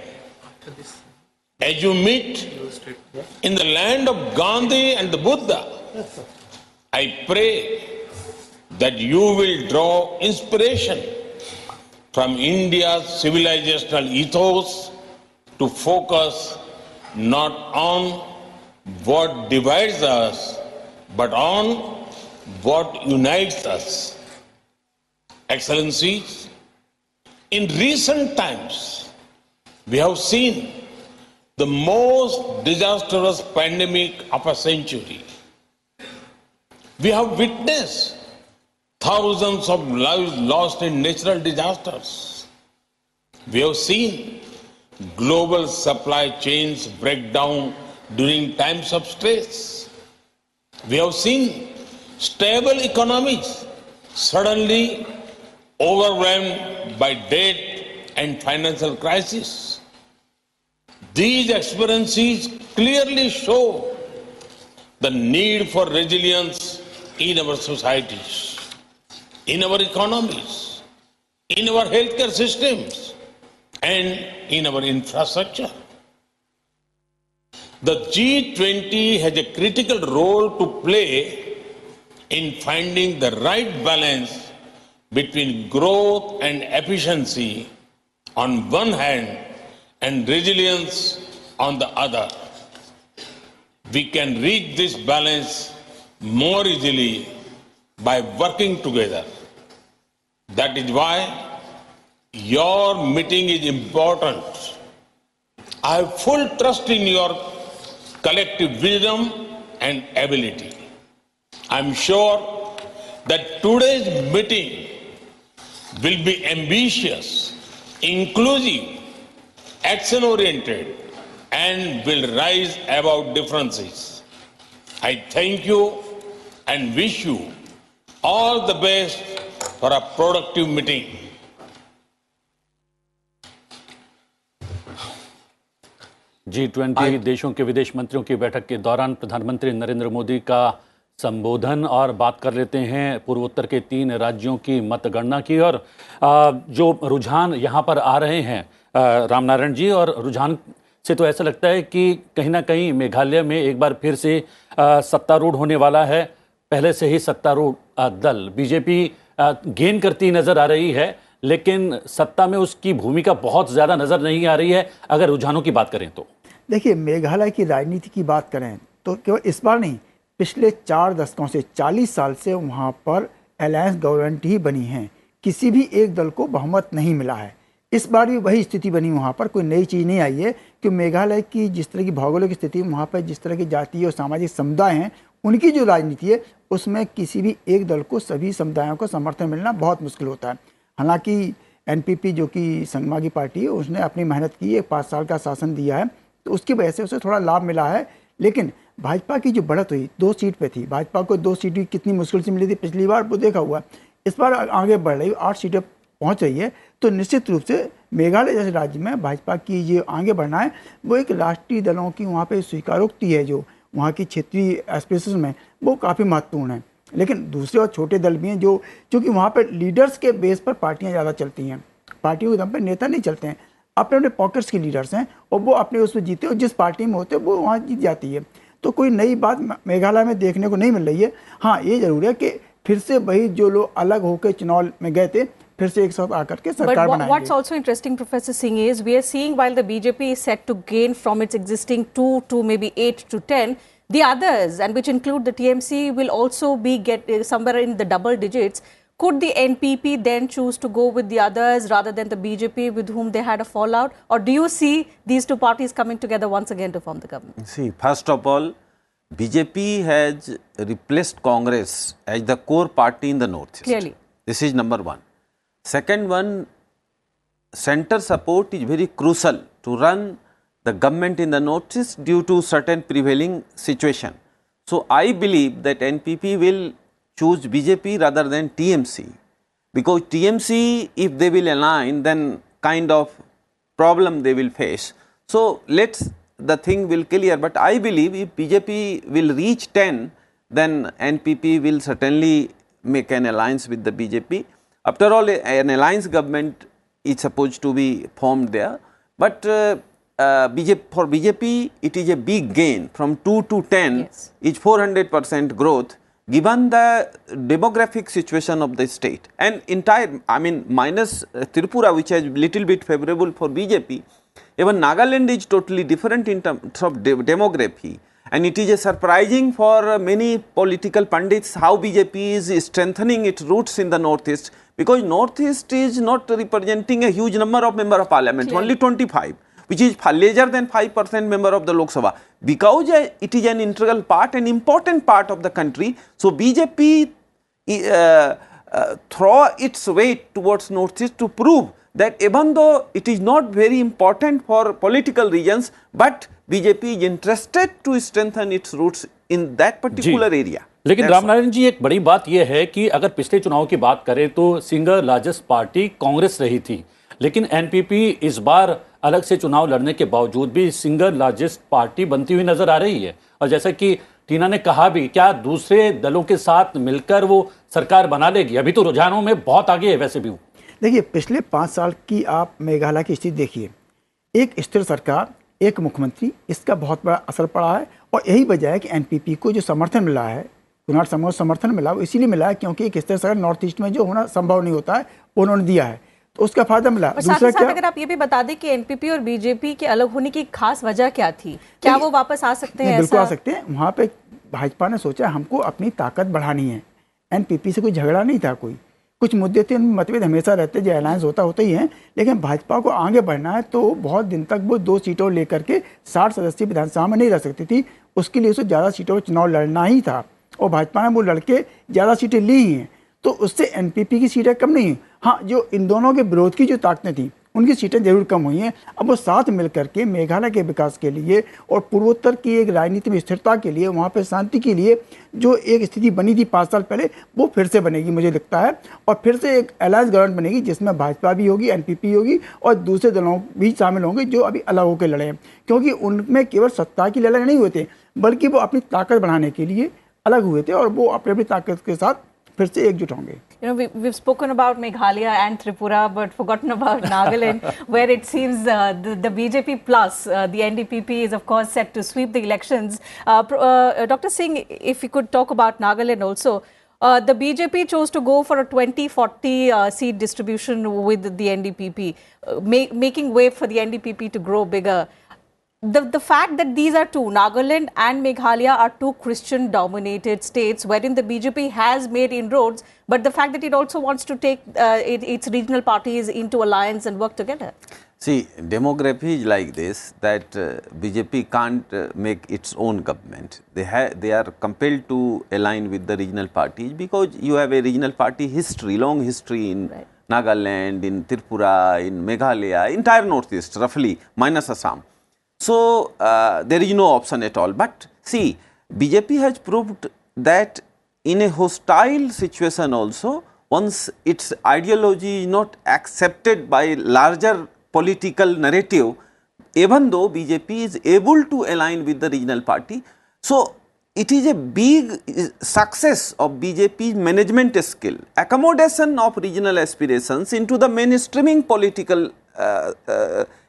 As you meet in the land of Gandhi and the Buddha, I pray that you will draw inspiration from India's civilizational ethos to focus not on what divides us, but on what unites us. Excellencies, in recent times, we have seen the most disastrous pandemic of a century. We have witnessed thousands of lives lost in natural disasters. We have seen global supply chains break down during times of stress. We have seen stable economies suddenly overwhelmed by debt and financial crisis. These experiences clearly show the need for resilience in our societies, in our economies, in our healthcare systems, and in our infrastructure. The G20 has a critical role to play in finding the right balance between growth and efficiency on one hand and resilience on the other. We can reach this balance more easily by working together. That is why your meeting is important. I have full trust in your collective wisdom and ability. I am sure that today's meeting will be ambitious, inclusive, action-oriented, and will rise above differences. I thank you and wish you all the best for a productive meeting. G20 देशों के विदेश मंत्रियों की बैठक के दौरान प्रधानमंत्री नरेंद्र मोदी का संबोधन और बात कर लेते हैं पूर्वोत्तर के 3 राज्यों की मतगणना की और जो रुझान यहाँ पर आ रहे हैं रामनारायण जी, और रुझान से तो ऐसा लगता है कि कहीं ना कहीं मेघालय में एक बार फिर से सत्तारूढ़ होने वाला है। पहले से ही सत्तारूढ़ दल बीजेपी गेन करती नजर आ रही है, लेकिन सत्ता में उसकी भूमिका बहुत ज़्यादा नज़र नहीं आ रही है अगर रुझानों की बात करें तो। देखिए, मेघालय की राजनीति की बात करें तो केवल इस बार नहीं, पिछले 4 दशकों से 40 साल से वहाँ पर अलायंस गवर्नमेंट ही बनी है, किसी भी एक दल को बहुमत नहीं मिला है। इस बार भी वही स्थिति बनी, वहाँ पर कोई नई चीज़ नहीं आई है कि मेघालय की जिस तरह की भौगोलिक स्थिति, वहाँ पर जिस तरह की जातीय और सामाजिक समुदाय हैं, उनकी जो राजनीति है उसमें किसी भी एक दल को सभी समुदायों को समर्थन मिलना बहुत मुश्किल होता है। हालांकि एनपीपी जो कि संगमा की पार्टी है, उसने अपनी मेहनत की है, 5 साल का शासन दिया है, तो उसकी वजह से उसे थोड़ा लाभ मिला है। लेकिन भाजपा की जो बढ़त हुई 2 सीट पे थी, भाजपा को 2 सीट कितनी मुश्किल से मिली थी पिछली बार, वो देखा हुआ। इस बार आगे बढ़ रही, 8 सीटें पहुंच रही है, तो निश्चित रूप से मेघालय जैसे राज्य में भाजपा की जो आगे बढ़ना है वो एक राष्ट्रीय दलों की वहाँ पे स्वीकारोक्ति है जो वहाँ की क्षेत्रीय एस्पिरेशन में, वो काफ़ी महत्वपूर्ण है। लेकिन दूसरे और छोटे दल भी हैं जो क्योंकि वहाँ पर लीडर्स के बेस पर पार्टियाँ ज़्यादा चलती हैं, पार्टियों के दम पर नेता नहीं चलते हैं, अपने अपने पॉकेट्स के लीडर्स हैं और वो अपने उसमें जीते और जिस पार्टी में होते वो वहाँ जीत जाती है। तो कोई नई बात मेघालय में देखने को नहीं मिल रही है। हाँ, ये जरूर है कि फिर से वही जो लोग अलग होकर चुनाव में गए थे फिर से एक साथ आकर के सरकार बनाएंगे। But what's also interesting, Professor Singh, is we are seeing while the BJP is set to gain from its existing 2 to maybe 8 to 10, the others, and which include the TMC, will also be somewhere in the double digits. Could the NPP then choose to go with the others rather than the BJP with whom they had a fallout? Or do you see these two parties coming together once again to form the government? See, first of all, BJP has replaced Congress as the core party in the Northeast. Clearly. This is number one. Second one, center support is very crucial to run the government in the Northeast due to certain prevailing situation. So I believe that NPP will choose BJP rather than TMC, because TMC, if they will align, then kind of problem they will face. So the thing will clear, but I believe if BJP will reach 10, then NPP will certainly make an alliance with the BJP. After all, an alliance government is supposed to be formed there, but for BJP it is a big gain. From 2 to 10 is 400% growth given the demographic situation of the state and entire, I mean minus Tripura, which is little bit favorable for BJP. Even Nagaland is totally different in terms of demography, and it is surprising for many political pundits how BJP is strengthening its roots in the Northeast, because Northeast is not representing a huge number of member of parliament, only 25, which is lesser than 5% member of the Lok Sabha. Because it is an integral part, an important part of the country, so BJP throw its weight towards Northeast to prove that even though it is not very important for political reasons, but BJP is interested to strengthen its roots in that particular area. लेकिन रामनारायण जी, एक बड़ी बात यह है कि अगर पिछले चुनाव की बात करें तो सिंगल लार्जेस्ट पार्टी कांग्रेस रही थी, लेकिन एनपीपी इस बार अलग से चुनाव लड़ने के बावजूद भी सिंगल लार्जेस्ट पार्टी बनती हुई नजर आ रही है। और जैसा कि टीना ने कहा भी, क्या दूसरे दलों के साथ मिलकर वो सरकार बना लेगी? अभी तो रुझानों में बहुत आगे है वैसे भी वो। देखिए, पिछले 5 साल की आप मेघालय की स्थिति देखिए, एक स्थिर सरकार, एक मुख्यमंत्री, इसका बहुत बड़ा असर पड़ा है। और यही वजह है कि एनपीपी को जो समर्थन मिला है, कुनार समूह समर्थन मिला, वो इसीलिए मिला है क्योंकि एक स्थिर सरकार नॉर्थ ईस्ट में जो होना संभव नहीं होता है उन्होंने दिया है, तो उसका फायदा मिला। दूसरा क्या, अगर आप ये भी बता दें कि एनपीपी और बीजेपी के अलग होने की खास वजह क्या थी? क्या वो वापस आ सकते हैं? बिल्कुल आ सकते हैं। वहाँ पे भाजपा ने सोचा हमको अपनी ताकत बढ़ानी है, एनपीपी से कोई झगड़ा नहीं था, कोई कुछ मुद्दे थे, मतभेद हमेशा रहते, जो अलायंस होता ही है, लेकिन भाजपा को आगे बढ़ना है तो बहुत दिन तक वो 2 सीटों लेकर के 60 सदस्यीय विधानसभा में नहीं रह सकती थी। उसके लिए उसे ज़्यादा सीटों पर चुनाव लड़ना ही था और भाजपा ने वो लड़के ज़्यादा सीटें ली ही हैं, तो उससे एनपीपी की सीटें कम नहीं। हाँ, जो इन दोनों के विरोध की जो ताकतें थी उनकी सीटें जरूर कम हुई हैं। अब वो साथ मिलकर के मेघालय के विकास के लिए और पूर्वोत्तर की एक राजनीति में स्थिरता के लिए, वहाँ पे शांति के लिए जो एक स्थिति बनी थी 5 साल पहले, वो फिर से बनेगी मुझे लगता है। और फिर से एक अलायंस गवर्नमेंट बनेगी जिसमें भाजपा भी होगी, एनपीपी होगी और दूसरे दलों भी शामिल होंगे जो अभी अलग होकर लड़े हैं, क्योंकि उनमें केवल सत्ता की लड़ाई नहीं हुए थे, बल्कि वो अपनी ताकत बढ़ाने के लिए अलग हुए थे और वो अपनी ताकत के साथ फिर से एकजुट होंगे। You know, we've spoken about Meghalaya and Tripura, but forgotten about Nagaland, where it seems the BJP plus the NDPP is of course set to sweep the elections. Dr. Singh, if you could talk about Nagaland also, The BJP chose to go for a 20-40 seat distribution with the NDPP, making way for the NDPP to grow bigger. The fact that these are two, Nagaland and Meghalaya, are two Christian-dominated states wherein the BJP has made inroads, but the fact that it also wants to take its regional parties into alliance and work together. See, demography is like this, that BJP can't make its own government. They are compelled to align with the regional parties because you have a regional party history, long history in Nagaland, in Tripura, in Meghalaya, entire northeast roughly, minus Assam. So there is no option at all. But see, BJP has proved that in a hostile situation also, once its ideology is not accepted by larger political narrative, even though BJP is able to align with the regional party. So it is a big success of BJP's management skill, accommodation of regional aspirations into the mainstreaming political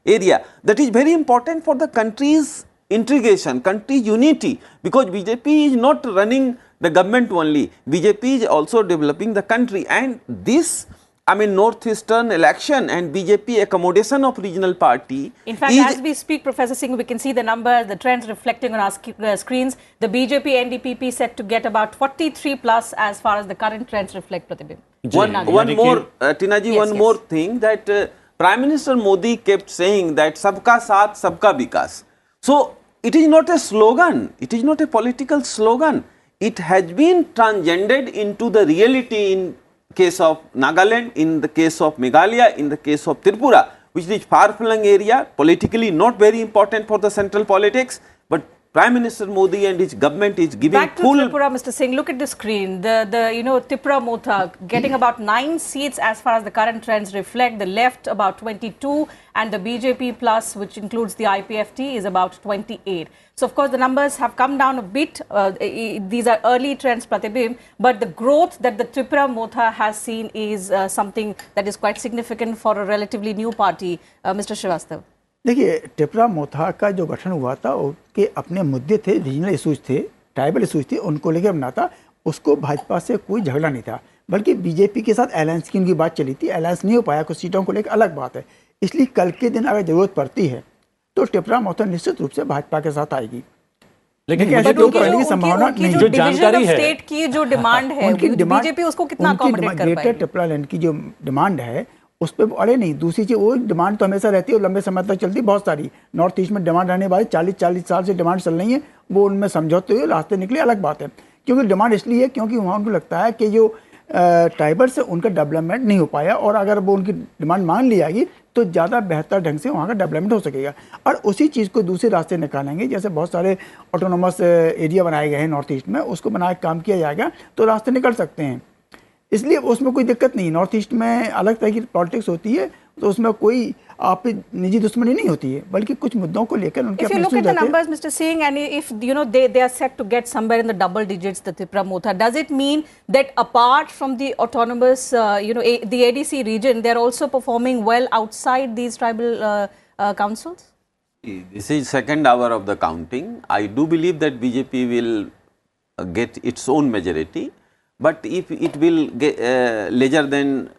area. That is very important for the country's integration, country's unity, because BJP is not running the government only. BJP is also developing the country, and this, I mean, northeastern election and BJP accommodation of regional party. In fact, as we speak, Professor Singh, we can see the numbers, the trends reflecting on our screens. The BJP NDPP set to get about 43 plus as far as the current trends reflect, Pratibim. One more, Tinaji, one more thing, that Prime Minister Modi kept saying that sabka saath, sabka vikas. So it is not a slogan, it is not a political slogan. It has been transcended into the reality in case of Nagaland, in the case of Meghalaya, in the case of Tripura, which is far-flung area, politically not very important for the central politics, but Prime Minister Modi and his government is giving back to Tripura, Mr. Singh. Look at the screen. Tripura Motha getting about 9 seats as far as the current trends reflect. The left about 22, and the BJP plus, which includes the IPFT, is about 28. So, of course, the numbers have come down a bit. These are early trends, Pratibim, but the growth that the Tripura Motha has seen is something that is quite significant for a relatively new party. Mr. Srivastava. देखिए, त्रिपुरा मोथा का जो गठन हुआ था उसके अपने मुद्दे थे, रीजनल इशूज थे, ट्राइबल इशूज थे, उनको लेकर बना था। उसको भाजपा से कोई झगड़ा नहीं था, बल्कि बीजेपी के साथ अलायंस की उनकी बात चली थी। अलायंस नहीं हो पाया, कुछ सीटों को लेकर अलग बात है। इसलिए कल के दिन अगर जरूरत पड़ती है तो त्रिपुरा मोथा निश्चित रूप से भाजपा के साथ आएगी, लेकिन ऐसे तो करने की संभावना नहीं। जो जानकारी है, स्टेट की जो डिमांड है, बीजेपी उसको कितना अकोमोडेट कर पाएगी? ग्रेटर ट्रिपुरा लैंड की जो डिमांड है उस पर अड़े नहीं। दूसरी चीज़, वो डिमांड तो हमेशा रहती है और लंबे समय तक चलती है। बहुत सारी नॉर्थ ईस्ट में डिमांड रहने वाली 40 साल से डिमांड चल रही है, वो उनमें समझौते हुए रास्ते निकले, अलग बात है। क्योंकि डिमांड इसलिए है क्योंकि वहाँ उनको लगता है कि जो ट्राइबल्स है उनका डेवलपमेंट नहीं हो पाया, और अगर वो उनकी डिमांड मान ली जाएगी तो ज़्यादा बेहतर ढंग से वहाँ का डेवलपमेंट हो सकेगा। और उसी चीज़ को दूसरे रास्ते निकालेंगे, जैसे बहुत सारे ऑटोनोमस एरिया बनाए गए हैं नॉर्थ ईस्ट में, उसको बना के काम किया जाएगा तो रास्ते निकल सकते हैं। इसलिए उसमें कोई दिक्कत नहीं। नॉर्थ ईस्ट में अलग तरह की पॉलिटिक्स होती है, तो उसमें कोई आप निजी दुश्मनी नहीं होती है, बल्कि कुछ मुद्दों को लेकर उनके अपने इश्यूज रहते हैं। If you look at the numbers, Mr. Singh, and if they are set to get somewhere in the double digits, the Tripura Motha, does it mean that apart from the autonomous, the ADC region, they are also performing well outside these tribal councils? This is second hour of the counting. I do believe that BJP will get its own majority. But if it will get larger than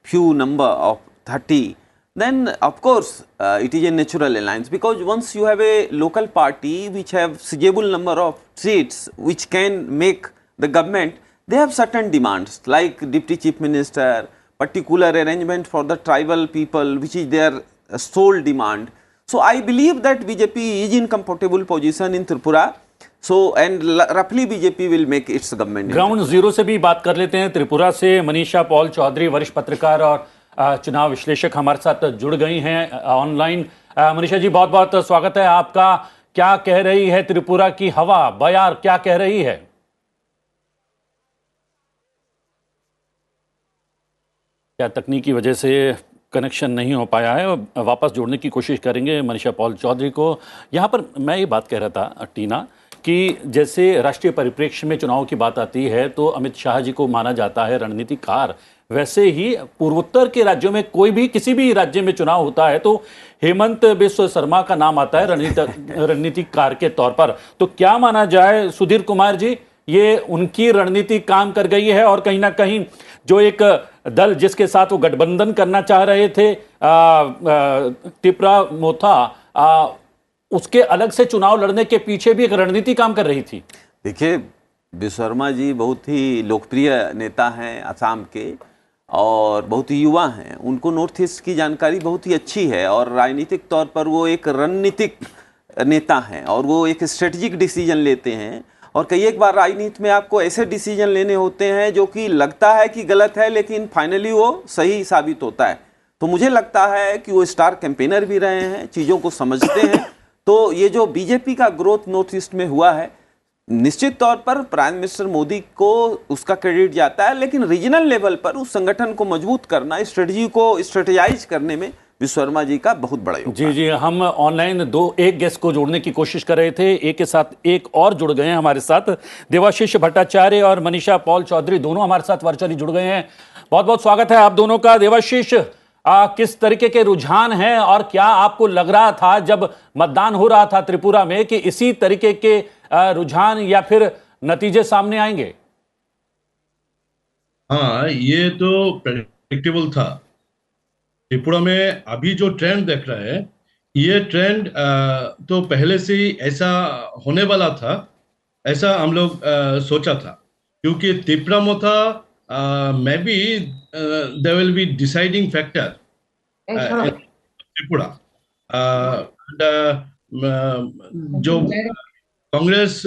few number of 30, then of course it is a natural alliance, because once you have a local party which have sizable number of seats which can make the government, they have certain demands like Deputy Chief Minister, particular arrangement for the tribal people, which is their sole demand. So I believe that BJP is in comfortable position in Tripura. So and roughly BJP will make its government. Ground zero से भी बात कर लेते हैं। त्रिपुरा से Manisha Paul Chaudhary, वरिष्ठ पत्रकार और चुनाव विश्लेषक, हमारे साथ जुड़ गई हैं ऑनलाइन। मनीषा जी, बहुत बहुत स्वागत है आपका। क्या कह रही है त्रिपुरा की हवा, बयार क्या कह रही है? क्या तकनीकी वजह से कनेक्शन नहीं हो पाया है? वापस जोड़ने की कोशिश करेंगे मनीषा पॉल चौधरी को। यहाँ पर मैं ये बात कह रहा था टीना कि जैसे राष्ट्रीय परिप्रेक्ष्य में चुनाव की बात आती है तो अमित शाह जी को माना जाता है रणनीतिकार, वैसे ही पूर्वोत्तर के राज्यों में कोई भी किसी भी राज्य में चुनाव होता है तो हेमंत बिस्व शर्मा का नाम आता है रणनीतिकार के तौर पर। तो क्या माना जाए सुधीर कुमार जी ये उनकी रणनीति काम कर गई है और कहीं ना कहीं जो एक दल जिसके साथ वो गठबंधन करना चाह रहे थे तिपरा मोथा, उसके अलग से चुनाव लड़ने के पीछे भी एक रणनीति काम कर रही थी। देखिए, विश्वकर्मा जी बहुत ही लोकप्रिय नेता हैं असम के और बहुत ही युवा हैं। उनको नॉर्थ ईस्ट की जानकारी बहुत ही अच्छी है और राजनीतिक तौर पर वो एक रणनीतिक नेता हैं और वो एक स्ट्रेटजिक डिसीजन लेते हैं। और कई एक बार राजनीति में आपको ऐसे डिसीजन लेने होते हैं जो कि लगता है कि गलत है लेकिन फाइनली वो सही साबित होता है। तो मुझे लगता है कि वो स्टार कैंपेनर भी रहे हैं, चीज़ों को समझते हैं। तो ये जो बीजेपी का ग्रोथ नॉर्थ ईस्ट में हुआ है, निश्चित तौर पर प्राइम मिनिस्टर मोदी को उसका क्रेडिट जाता है, लेकिन रीजनल लेवल पर उस संगठन को मजबूत करना, स्ट्रेटजी को स्ट्रेटेजाइज करने में विश्वकर्मा जी का बहुत बड़ा योगदान। जी, हम ऑनलाइन एक गेस्ट को जोड़ने की कोशिश कर रहे थे, एक के साथ एक और जुड़ गए हैं हमारे साथ। देवाशीष भट्टाचार्य और मनीषा पॉल चौधरी दोनों हमारे साथ वर्चुअली जुड़ गए हैं। बहुत बहुत स्वागत है आप दोनों का। देवाशीष, किस तरीके के रुझान हैं और क्या आपको लग रहा था जब मतदान हो रहा था त्रिपुरा में कि इसी तरीके के रुझान या फिर नतीजे सामने आएंगे? हाँ, ये तो प्रेडिक्टेबल था। त्रिपुरा में अभी जो ट्रेंड देख रहे हैं, ये ट्रेंड तो पहले से ही ऐसा होने वाला था, ऐसा हम लोग सोचा था, क्योंकि Tripura Motha may be they will be deciding factor Tripura. जो कांग्रेस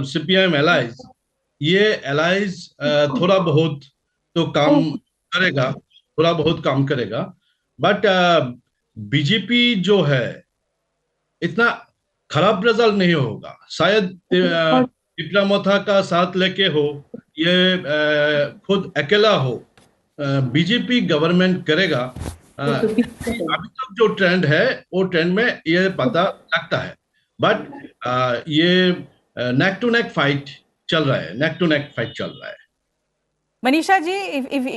सीपीएम एलाइज, ये एलाइज थोड़ा बहुत तो काम करेगा, थोड़ा बहुत काम करेगा, बट बीजेपी जो है इतना खराब रिजल्ट नहीं होगा। शायद त्रिपुरा मोथा का साथ लेके हो, ये खुद अकेला हो, बीजेपी गवर्नमेंट करेगा। अभी तक जो ट्रेंड है वो ट्रेंड में ये पता लगता है, बट ये नेक टू नेक फाइट चल रहा है, नेक टू नेक फाइट चल रहा है। Manisha ji,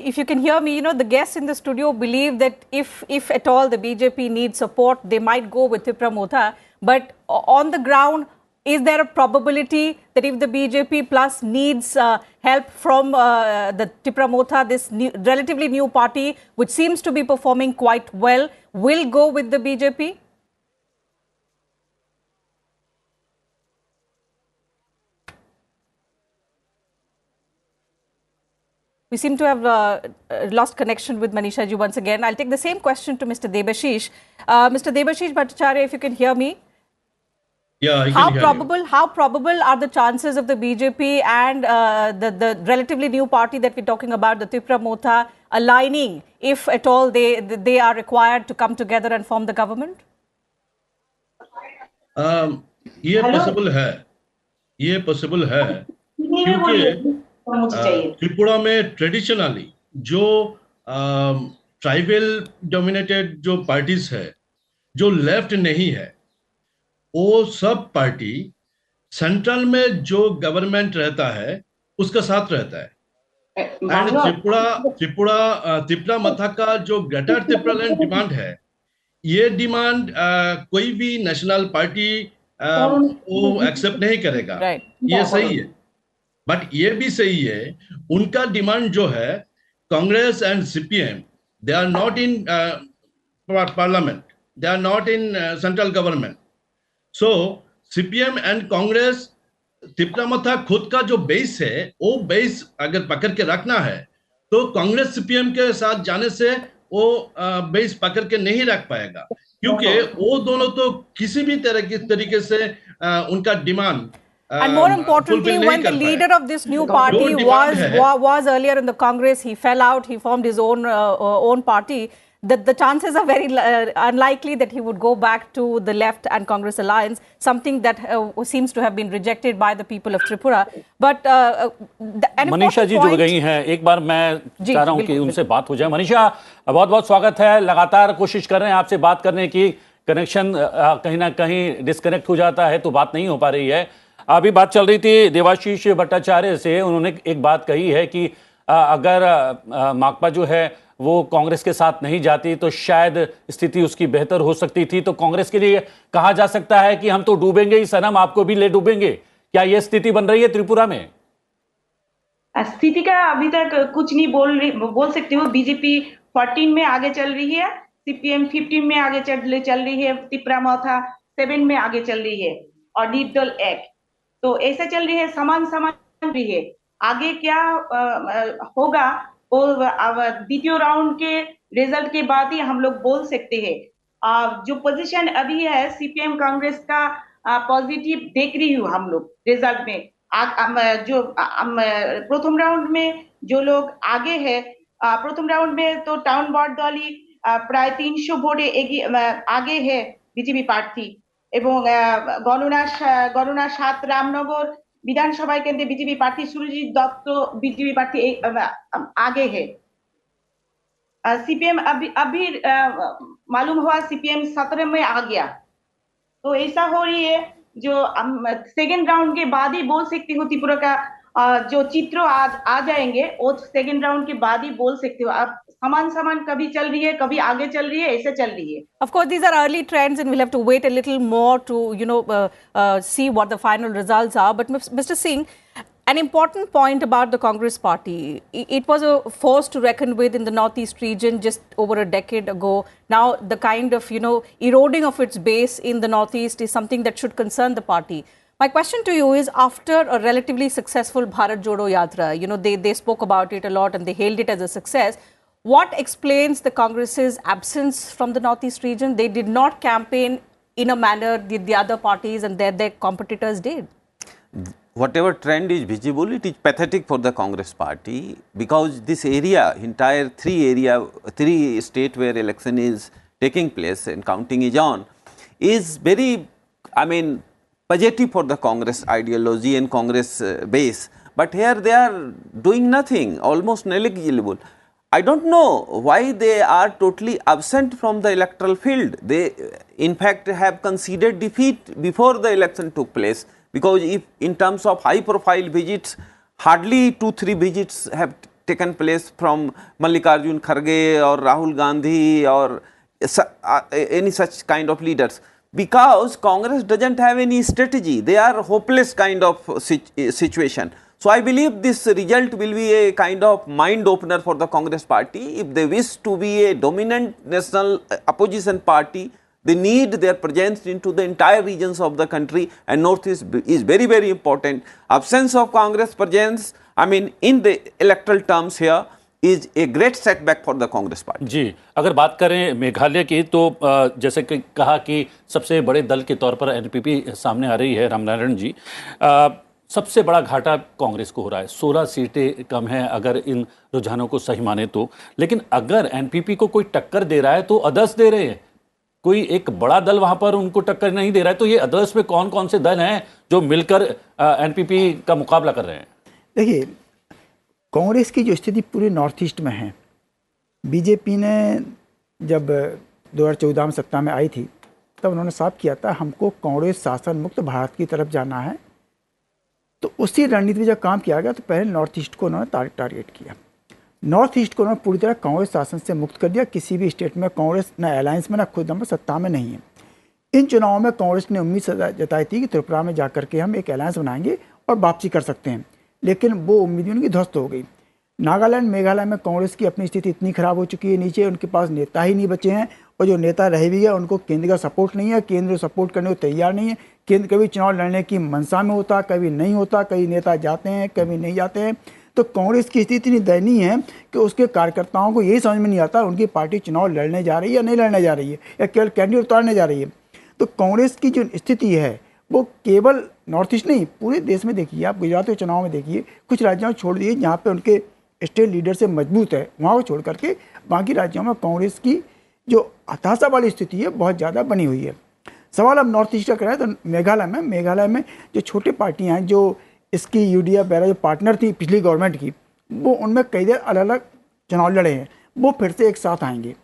if you can hear me, the guests in the studio believe that if at all the BJP needs support, they might go with Tipra Motha. But on the ground, is there a probability that if the BJP plus needs help from the Tipra Motha, this relatively new party, which seems to be performing quite well, will go with the BJP? We seem to have lost connection with Manisha ji once again. I'll take the same question to Mr. Debashish. Mr. Debashish Bhattacharya, if you can hear me. Yeah, I can hear you. How probable are the chances of the BJP and the relatively new party that we're talking about, the Tipra Motha, aligning if at all they are required to come together and form the government? ये possible है, क्योंकि त्रिपुरा में traditionally जो tribal dominated जो parties है, जो left नहीं है, वो सब पार्टी सेंट्रल में जो गवर्नमेंट रहता है उसका साथ रहता है। एंड त्रिपुरा मथा का जो ग्रेटर त्रिपुरालैंड डिमांड है, ये डिमांड कोई भी नेशनल पार्टी वो एक्सेप्ट नहीं करेगा। ये सही है, बट ये भी सही है, उनका डिमांड जो है, Congress and CPM, they are not in parliament, they are not in central government. So CPM and Congress, Tripura Motha खुद का जो बेस है, वो बेस अगर पकड़ के रखना है तो कांग्रेस सीपीएम के साथ जाने से वो बेस पकड़ के नहीं रख पाएगा, क्योंकि वो दोनों तो किसी भी तरीके से उनका demand And more importantly, when the leader of this new party was earlier in the Congress, he fell out, he formed his own party. The chances are very unlikely that he would go back to the left and Congress alliance, something that seems to have been rejected by the people of Tripura. But Manisha ji जुड़ गई हैं, एक बार मैं चाह रहा हूं कि उनसे बात हो जाए। मनीषा, बहुत बहुत स्वागत है। लगातार कोशिश कर रहे हैं आपसे बात करने की, कनेक्शन कहीं ना कहीं डिस्कनेक्ट हो जाता है तो बात नहीं हो पा रही है। अभी बात चल रही थी देवाशीष भट्टाचार्य से, उन्होंने एक बात कही है कि अगर माकपा जो है वो कांग्रेस के साथ नहीं जाती तो शायद स्थिति उसकी बेहतर हो सकती थी। तो कांग्रेस के लिए कहा जा सकता है कि हम तो डूबेंगे ही सनम, आपको भी ले डूबेंगे। क्या यह स्थिति बन रही है त्रिपुरा में? स्थिति का अभी तक कुछ नहीं बोल सकती हूँ। बीजेपी 14 में आगे चल रही है, सीपीएम 15 में आगे चल रही है, त्रिपुरा मौथा 7 में आगे चल रही है और निर्दल 1। तो ऐसे चल रही है, समान समान भी है। आगे क्या होगा वो द्वितीय राउंड के रिजल्ट के बाद ही हम लोग बोल सकते हैं। जो पोजीशन अभी है सीपीएम कांग्रेस का पॉजिटिव देख रही हूँ हम लोग रिजल्ट में। जो प्रथम राउंड में जो लोग आगे है, प्रथम राउंड में तो टाउन बरदली प्राय 300 ভোটে आगे है বিজেপি প্রার্থী এবং গণনা 7 রামনগর विधानसभा केंद्र बीजेपी प्रार्थी सुरजीत दत्त बीजेपी प्रार्थी आगे है। सीपीएम अभी मालूम हुआ सीपीएम 17 में आ गया। तो ऐसा हो रही है जो सेकेंड राउंड के बाद ही बोल सकती हूँ त्रिपुरा का जो चित्र आ जाएंगे वो सेकेंड राउंड के बाद ही बोल सकती हूँ। अब समान कभी चल रही है, कभी आगे चल रही है, ऐसे चल रही है। Of course, these are early trends, and we'll have to wait a little more to see what the final results are. But Mr. Singh, an important point about the Congress Party, it was a force to reckon with in the Northeast region just over a decade ago. Now, the kind of eroding of its base in the Northeast is something that should concern the party. My question to you is, after a relatively successful Bharat Jodo Yatra, they spoke about it a lot and they hailed it as a success. What explains the Congress's absence from the Northeast region? They did not campaign in a manner that the other parties and their competitors did. Whatever trend is visible, it is pathetic for the Congress party, because this area, entire three state where election is taking place and counting is on, is very, positive for the Congress ideology and Congress base. But here they are doing nothing, almost negligible. I don't know why they are totally absent from the electoral field. They, in fact, have conceded defeat before the election took place, because if in terms of high profile visits, hardly 2-3 visits have taken place from Mallikarjun Kharge or Rahul Gandhi or any such kind of leaders, because Congress doesn't have any strategy. They are hopeless kind of situation. So I believe this result will be a kind of mind opener for the Congress party. If they wish to be a dominant national opposition party, they need their presence into the entire regions of the country, and Northeast is very, very important. Absence of Congress presence, in the electoral terms here, is a great setback for the Congress party. जी, अगर बात करें मेघालय की, तो जैसे कि कहा कि सबसे बड़े दल के तौर पर एनपीपी सामने आ रही है, रामनारायण जी, सबसे बड़ा घाटा कांग्रेस को हो रहा है। 16 सीटें कम हैं अगर इन रुझानों को सही माने तो। लेकिन अगर एनपीपी को कोई टक्कर दे रहा है तो अदर्स दे रहे हैं, कोई एक बड़ा दल वहां पर उनको टक्कर नहीं दे रहा है। तो ये अदर्स में कौन कौन से दल हैं जो मिलकर एनपीपी का मुकाबला कर रहे हैं? देखिए, कांग्रेस की जो स्थिति पूरे नॉर्थ ईस्ट में है, बीजेपी ने जब 2014 में सत्ता में आई थी तब उन्होंने साफ किया था हमको कांग्रेस शासन मुक्त भारत की तरफ जाना है। तो उसी रणनीति में जब काम किया गया तो पहले नॉर्थ ईस्ट को उन्होंने टारगेट किया। नॉर्थ ईस्ट को उन्होंने पूरी तरह कांग्रेस शासन से मुक्त कर दिया। किसी भी स्टेट में कांग्रेस ना अलायंस में ना खुद नंबर सत्ता में नहीं है। इन चुनावों में कांग्रेस ने उम्मीद जताई थी कि त्रिपुरा में जाकर के हम एक अलायंस बनाएंगे और वापसी कर सकते हैं, लेकिन वो उम्मीद उनकी ध्वस्त हो गई। नागालैंड मेघालय में कांग्रेस की अपनी स्थिति इतनी खराब हो चुकी है, नीचे उनके पास नेता ही नहीं बचे हैं, और जो नेता रहे भी है उनको केंद्र का सपोर्ट नहीं है, केंद्र सपोर्ट करने को तैयार नहीं है। केंद्र कभी चुनाव लड़ने की मनसा में होता, कभी नहीं होता, कई नेता जाते हैं कभी नहीं जाते हैं। तो कांग्रेस की स्थिति इतनी दयनीय है कि उसके कार्यकर्ताओं को यही समझ में नहीं आता उनकी पार्टी चुनाव लड़ने जा रही है या नहीं लड़ने जा रही है, या केवल कैंडिडेट उतारने जा रही है। तो कांग्रेस की जो स्थिति है वो केवल नॉर्थ ईस्ट नहीं, पूरे देश में देखिए। आप गुजरात के चुनाव में देखिए, कुछ राज्यों को छोड़ दिए जहाँ पे उनके स्टेट लीडर से मजबूत है, वहाँ को छोड़ करके बाकी राज्यों में कांग्रेस की जो हताशा वाली स्थिति है बहुत ज़्यादा बनी हुई है। सवाल अब नॉर्थ ईस्ट का करें तो मेघालय में जो छोटी पार्टियां हैं, जो इसकी यूडीएफ वगैरह जो पार्टनर थी पिछली गवर्नमेंट की, वो उनमें कई देर अलग अलग चुनाव लड़े हैं, वो फिर से एक साथ आएंगे।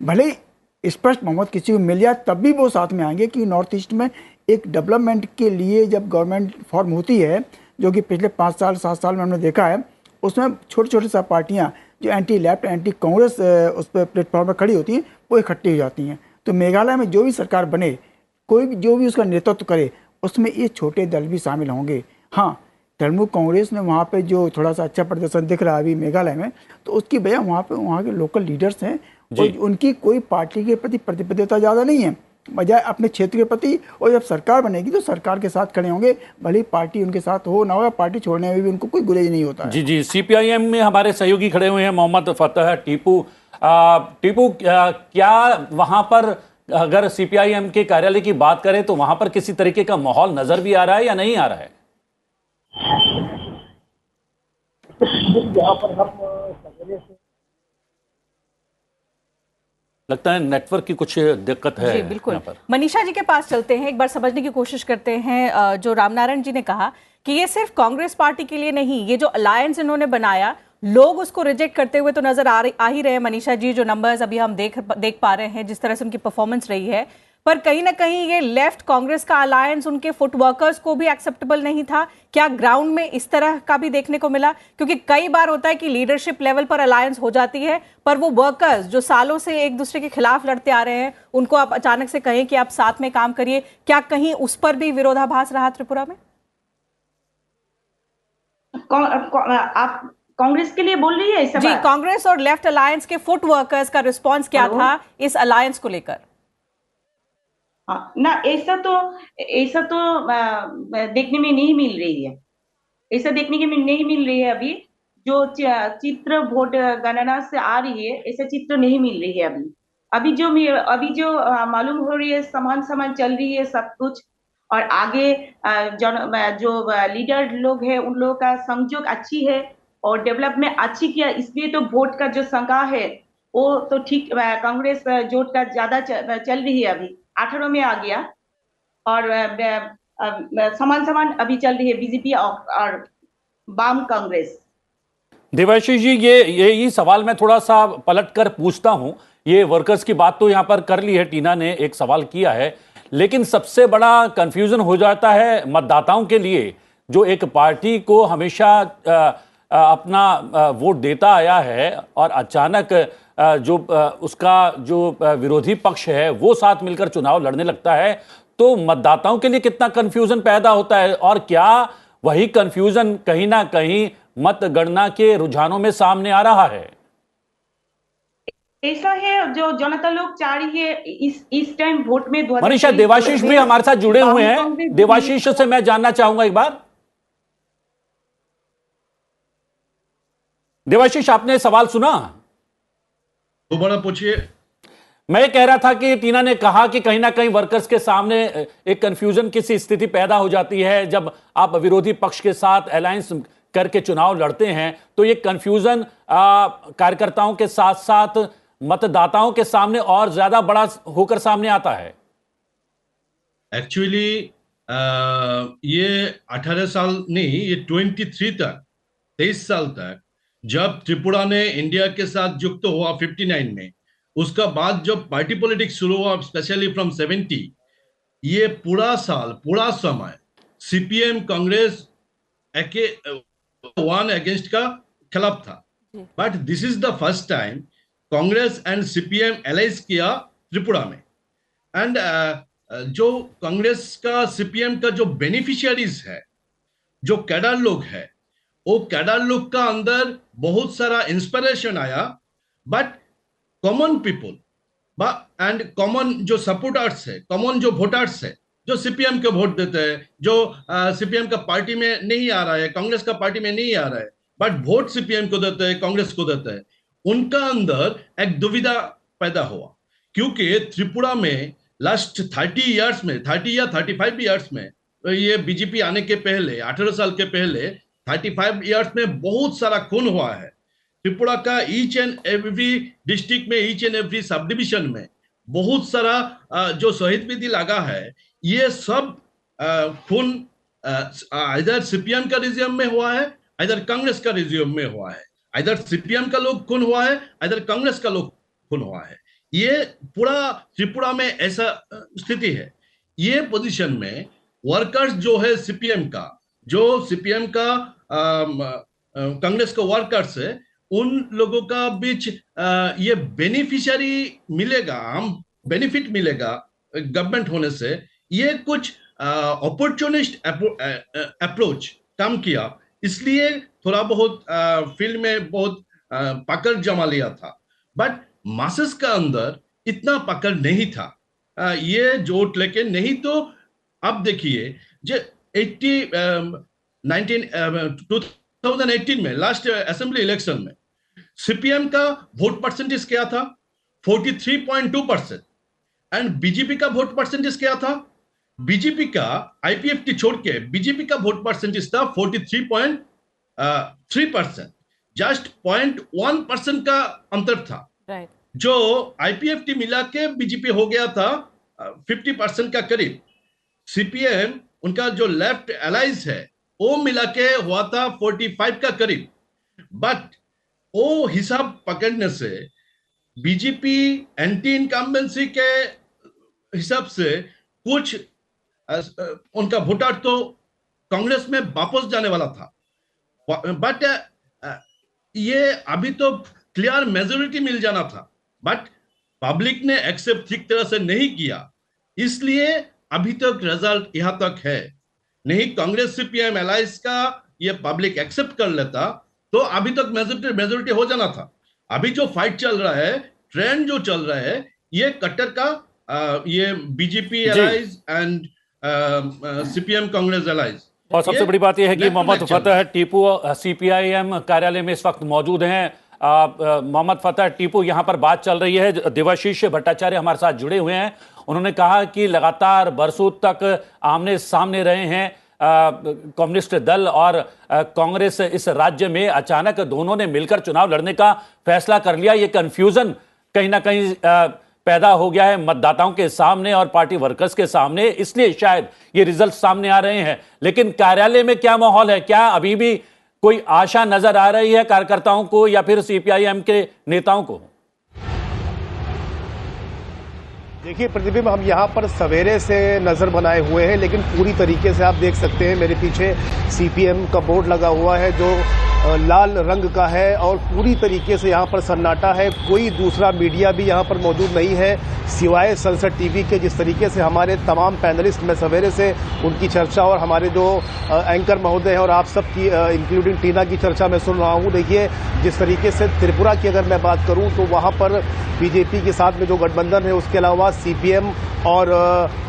भले ही स्पष्ट बहुमत किसी को मिल जाए तब भी वो साथ में आएंगे, कि नॉर्थ ईस्ट में एक डेवलपमेंट के लिए जब गवर्नमेंट फॉर्म होती है, जो कि पिछले 5 साल 7 साल में हमने देखा है, उसमें छोटी छोटी सा पार्टियाँ जो एंटी लेफ्ट एंटी कांग्रेस उस पर प्लेटफॉर्म पर खड़ी होती हैं, वो इकट्ठी हो जाती हैं। तो मेघालय में जो भी सरकार बने, कोई भी जो भी उसका नेतृत्व करे, उसमें ये छोटे दल भी शामिल होंगे। हाँ, तृणमूल कांग्रेस ने वहाँ पे जो थोड़ा सा अच्छा प्रदर्शन दिख रहा है अभी मेघालय में, तो उसकी वजह वहाँ के लोकल लीडर्स हैं और उनकी कोई पार्टी के प्रति प्रतिबद्धता ज़्यादा नहीं है, बजाय अपने क्षेत्र के प्रति। और जब सरकार बनेगी तो सरकार के साथ खड़े होंगे, भले ही पार्टी उनके साथ हो ना हो, पार्टी छोड़ने में भी उनको कोई गुरेज नहीं होता है। जी जी, CPIM में हमारे सहयोगी खड़े हुए हैं मोहम्मद फतह टीपू। टीपू, क्या वहां पर अगर CPIM के कार्यालय की बात करें तो वहां पर किसी तरीके का माहौल नजर भी आ रहा है या नहीं आ रहा है? जहाँ पर हम सवेरे से लगता है नेटवर्क की कुछ दिक्कत है। जी बिल्कुल, मनीषा जी के पास चलते हैं, एक बार समझने की कोशिश करते हैं। जो रामनारायण जी ने कहा कि ये सिर्फ कांग्रेस पार्टी के लिए नहीं, ये जो अलायंस इन्होंने बनाया, लोग उसको रिजेक्ट करते हुए तो नजर आ ही रहे हैं। मनीषा जी, जो नंबर्स अभी हम देख पा रहे हैं, जिस तरह से उनकी परफॉर्मेंस रही है, पर कहीं ना कहीं ये लेफ्ट कांग्रेस का अलायंस उनके फुटवर्कर्स को भी एक्सेप्टेबल नहीं था। क्या ग्राउंड में इस तरह का भी देखने को मिला? क्योंकि कई बार होता है कि लीडरशिप लेवल पर अलायंस हो जाती है, पर वो वर्कर्स जो सालों से एक दूसरे के खिलाफ लड़ते आ रहे हैं, उनको आप अचानक से कहें कि आप साथ में काम करिए, क्या कहीं उस पर भी विरोधाभास रहा त्रिपुरा में? आप कांग्रेस के लिए बोल रही है इस जी, कांग्रेस और लेफ्ट अलायंस के फुट वर्कर्स का रिस्पॉन्स क्या था इस अलायंस को लेकर? ना, ऐसा तो देखने में नहीं मिल रही है, ऐसा देखने में नहीं मिल रही है। अभी जो चित्र वोट गणना से आ रही है, ऐसा चित्र नहीं मिल रही है अभी जो मालूम हो रही है, समान चल रही है सब कुछ। और आगे जो लीडर लोग हैं, उन लोगों का संयोग अच्छी है और डेवलपमेंट अच्छी किया, इसलिए तो वोट का जो संख्या है वो तो ठीक, कांग्रेस जोट का ज्यादा चल रही है। अभी 18 में आ गया और समान अभी चल रही है बीजेपी और वाम कांग्रेस। देवाशीष जी, ये सवाल मैं थोड़ा सा पलट कर पूछता हूं। ये वर्कर्स की बात तो यहां पर कर ली है, टीना ने एक सवाल किया है, लेकिन सबसे बड़ा कंफ्यूजन हो जाता है मतदाताओं के लिए, जो एक पार्टी को हमेशा अपना वोट देता आया है और अचानक उसका जो विरोधी पक्ष है वो साथ मिलकर चुनाव लड़ने लगता है, तो मतदाताओं के लिए कितना कंफ्यूजन पैदा होता है। और क्या वही कंफ्यूजन कहीं ना कहीं मतगणना के रुझानों में सामने आ रहा है? ऐसा है, जो जनता लोग चाह रही है इस टाइम वोट में। मनीषा, देवाशीष भी हमारे साथ जुड़े हुए हैं, देवाशीष से मैं जानना चाहूंगा एक बार। देवाशीष, आपने सवाल सुना? दोबारा पूछिए। मैं कह रहा था कि टीना ने कहा कि कहीं ना कहीं वर्कर्स के सामने एक कंफ्यूजन की सी स्थिति पैदा हो जाती है जब आप विरोधी पक्ष के साथ अलायंस करके चुनाव लड़ते हैं, तो ये कंफ्यूजन कार्यकर्ताओं के साथ साथ मतदाताओं के सामने और ज्यादा बड़ा होकर सामने आता है। एक्चुअली ये 18 साल नहीं, ये 23 साल तक जब त्रिपुरा ने इंडिया के साथ युक्त हुआ 59 में, उसका बाद जब पार्टी पॉलिटिक्स शुरू हुआ स्पेशली फ्रॉम 70, ये पूरा समय CPM कांग्रेस वन अगेंस्ट का खिलाफ था। But this is the first time Congress and CPM allies किया त्रिपुरा में। एंड जो कांग्रेस का CPM का जो बेनिफिशियरीज है, जो कैडर लोग है, वो कैडर लोग का अंदर बहुत सारा इंस्पिरेशन आया। But common people and common जो सपोर्टर्स है, कॉमन जो वोटर्स है, जो CPM को वोट देते हैं, जो CPM का पार्टी में नहीं आ रहा है, कांग्रेस का पार्टी में नहीं आ रहा है, बट वोट CPM को देते हैं, कांग्रेस को देते हैं, उनका अंदर एक दुविधा पैदा हुआ। क्योंकि त्रिपुरा में लास्ट 30 इयर्स में, 30 या 35 इयर्स में, ये बीजेपी आने के पहले 18 साल के पहले 35 इयर्स में बहुत सारा खून हुआ है। त्रिपुरा का ईच एंड एवरी डिस्ट्रिक्ट में, each and every sub division में बहुत सारा जो शहीद विधि लगा है, ये सब खून इधर CPM का रिजियम में हुआ है, इधर कांग्रेस का रिजियम में हुआ है। इधर CPM का लोग खून हुआ है, इधर कांग्रेस का लोग खून हुआ है। ये पूरा त्रिपुरा में ऐसा स्थिति है। ये पोजीशन में वर्कर्स जो है CPM का, जो CPM का कांग्रेस का वर्कर्स है, उन लोगों का बीच ये बेनिफिशियरी मिलेगा, हम बेनिफिट मिलेगा गवर्नमेंट होने से, ये कुछ अपॉर्चुनिस्ट अप्रोच काम किया, इसलिए थोड़ा बहुत फील्ड में बहुत पकड़ जमा लिया था। बट मासेस का अंदर इतना पकड़ नहीं था ये जोट लेके। नहीं तो अब देखिए जो 2018 में लास्ट असेंबली इलेक्शन में सीपीएम का वोट परसेंटेज क्या था? 43.2%। एंड बीजेपी का वोट परसेंटेज क्या था? बीजेपी का आईपीएफटी छोड़ के बीजेपी का वोट परसेंटेज था 43.3%। जस्ट 0.1% का अंतर था। right. जो आईपीएफटी मिला के बीजेपी हो गया था 50% का करीब। सीपीएम उनका जो लेफ्ट एलाइज है वो मिला के हुआ था 45 का करीब। बट वो हिसाब पकड़ने से बीजेपी एंटी इनकम्बेंसी के हिसाब से कुछ उनका वोटर तो कांग्रेस में वापस जाने वाला था। बट ये अभी तो क्लियर मेजोरिटी मिल जाना था, बट पब्लिक ने एक्सेप्ट ठीक तरह से नहीं किया, इसलिए अभी तक रिजल्ट यहां तक है। नहीं कांग्रेस सीपीएम एलायंस का ये पब्लिक एक्सेप्ट कर लेता तो अभी तक मेजोरिटी हो जाना था। अभी जो फाइट चल रहा है, ट्रेंड जो चल रहा है, ये कट्टर का ये BJP alliance and CPM Congress alliance. और सबसे बड़ी बात यह है कि मोहम्मद फतेह टीपू सीपीआईएम कार्यालय में इस वक्त मौजूद हैं। मोहम्मद फतेह टीपू, यहाँ पर बात चल रही है, देवाशीष भट्टाचार्य हमारे साथ जुड़े हुए हैं। उन्होंने कहा कि लगातार बरसों तक आमने सामने रहे हैं कम्युनिस्ट दल और कांग्रेस इस राज्य में। अचानक दोनों ने मिलकर चुनाव लड़ने का फैसला कर लिया। ये कंफ्यूजन कहीं ना कहीं पैदा हो गया है मतदाताओं के सामने और पार्टी वर्कर्स के सामने, इसलिए शायद ये रिजल्ट सामने आ रहे हैं। लेकिन कार्यालय में क्या माहौल है? क्या अभी भी कोई आशा नजर आ रही है कार्यकर्ताओं को या फिर सीपीआईएम के नेताओं को? देखिए प्रतिबिंब, हम यहाँ पर सवेरे से नज़र बनाए हुए हैं, लेकिन पूरी तरीके से आप देख सकते हैं मेरे पीछे सीपीएम का बोर्ड लगा हुआ है जो लाल रंग का है और पूरी तरीके से यहाँ पर सन्नाटा है। कोई दूसरा मीडिया भी यहाँ पर मौजूद नहीं है सिवाय संसद टीवी के। जिस तरीके से हमारे तमाम पैनलिस्ट, मैं सवेरे से उनकी चर्चा और हमारे जो एंकर महोदय हैं और आप सब की इंक्लूडिंग टीना की चर्चा मैं सुन रहा हूँ। देखिए जिस तरीके से त्रिपुरा की अगर मैं बात करूँ तो वहाँ पर बीजेपी के साथ में जो गठबंधन है, उसके अलावा सीपीएम और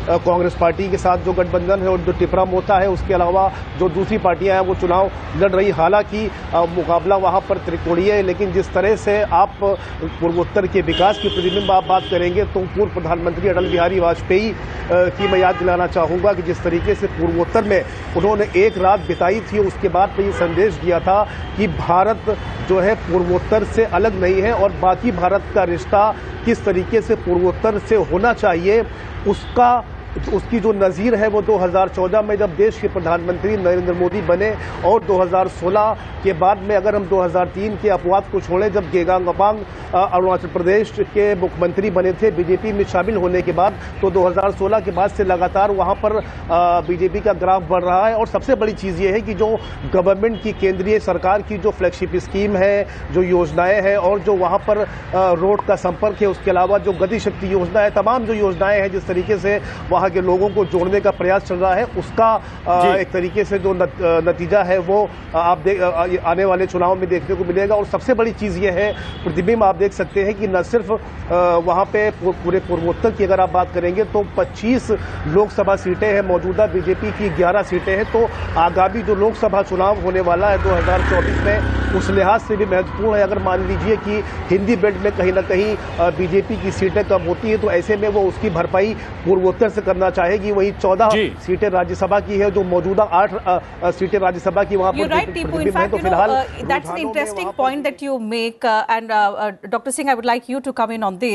कांग्रेस पार्टी के साथ जो गठबंधन है और जो टिपरा मोता है, उसके अलावा जो दूसरी पार्टियां हैं वो चुनाव लड़ रही। हालांकि मुकाबला वहां पर त्रिकोणीय है, लेकिन जिस तरह से आप पूर्वोत्तर के विकास की प्रतिबिंब आप बात करेंगे तो पूर्व प्रधानमंत्री अटल बिहारी वाजपेयी की मैं याद दिलाना चाहूँगा कि जिस तरीके से पूर्वोत्तर में उन्होंने एक रात बिताई थी, उसके बाद में ये संदेश दिया था कि भारत जो है पूर्वोत्तर से अलग नहीं है और बाकी भारत का रिश्ता किस तरीके से पूर्वोत्तर से होना चाहिए उसकी जो नज़ीर है वो 2014 में जब देश के प्रधानमंत्री नरेंद्र मोदी बने और 2016 के बाद में अगर हम 2003 के अपवाद को छोड़ें जब गेगांग अपांग अरुणाचल प्रदेश के मुख्यमंत्री बने थे बीजेपी में शामिल होने के बाद, तो 2016 के बाद से लगातार वहां पर बीजेपी का ग्राफ बढ़ रहा है। और सबसे बड़ी चीज़ ये है कि जो गवर्नमेंट की केंद्रीय सरकार की जो फ्लैगशिप स्कीम है, जो योजनाएं हैं और जो वहां पर रोड का संपर्क है, उसके अलावा जो गति शक्ति योजना है, तमाम जो योजनाएं हैं जिस तरीके से वहां के लोगों को जोड़ने का प्रयास चल रहा है, उसका एक तरीके से जो नतीजा है वो आप आने वाले चुनाव में देखने को मिलेगा। और सबसे बड़ी चीज़ ये है प्रतिबिंब, आप देख सकते हैं कि न सिर्फ वहाँ पे पूरे पूर्वोत्तर की अगर आप बात करेंगे तो 25 लोकसभा सीटें हैं, मौजूदा बीजेपी की 11 सीटें हैं। तो आगामी जो लोकसभा चुनाव होने वाला है 2024 में, उस लिहाज से भी महत्वपूर्ण है। अगर मान लीजिए कि हिंदी बेल्ट में कहीं ना कहीं बीजेपी की सीटें कम होती है तो ऐसे में वो उसकी भरपाई पूर्वोत्तर से करना चाहेगी। वहीं 14 सीटें राज्यसभा की है, जो मौजूदा 8 सीटें राज्यसभा की वहाँ पर है। तो फिलहाल that's an interesting point that you make, and Dr. Singh, I would like you to come in on this.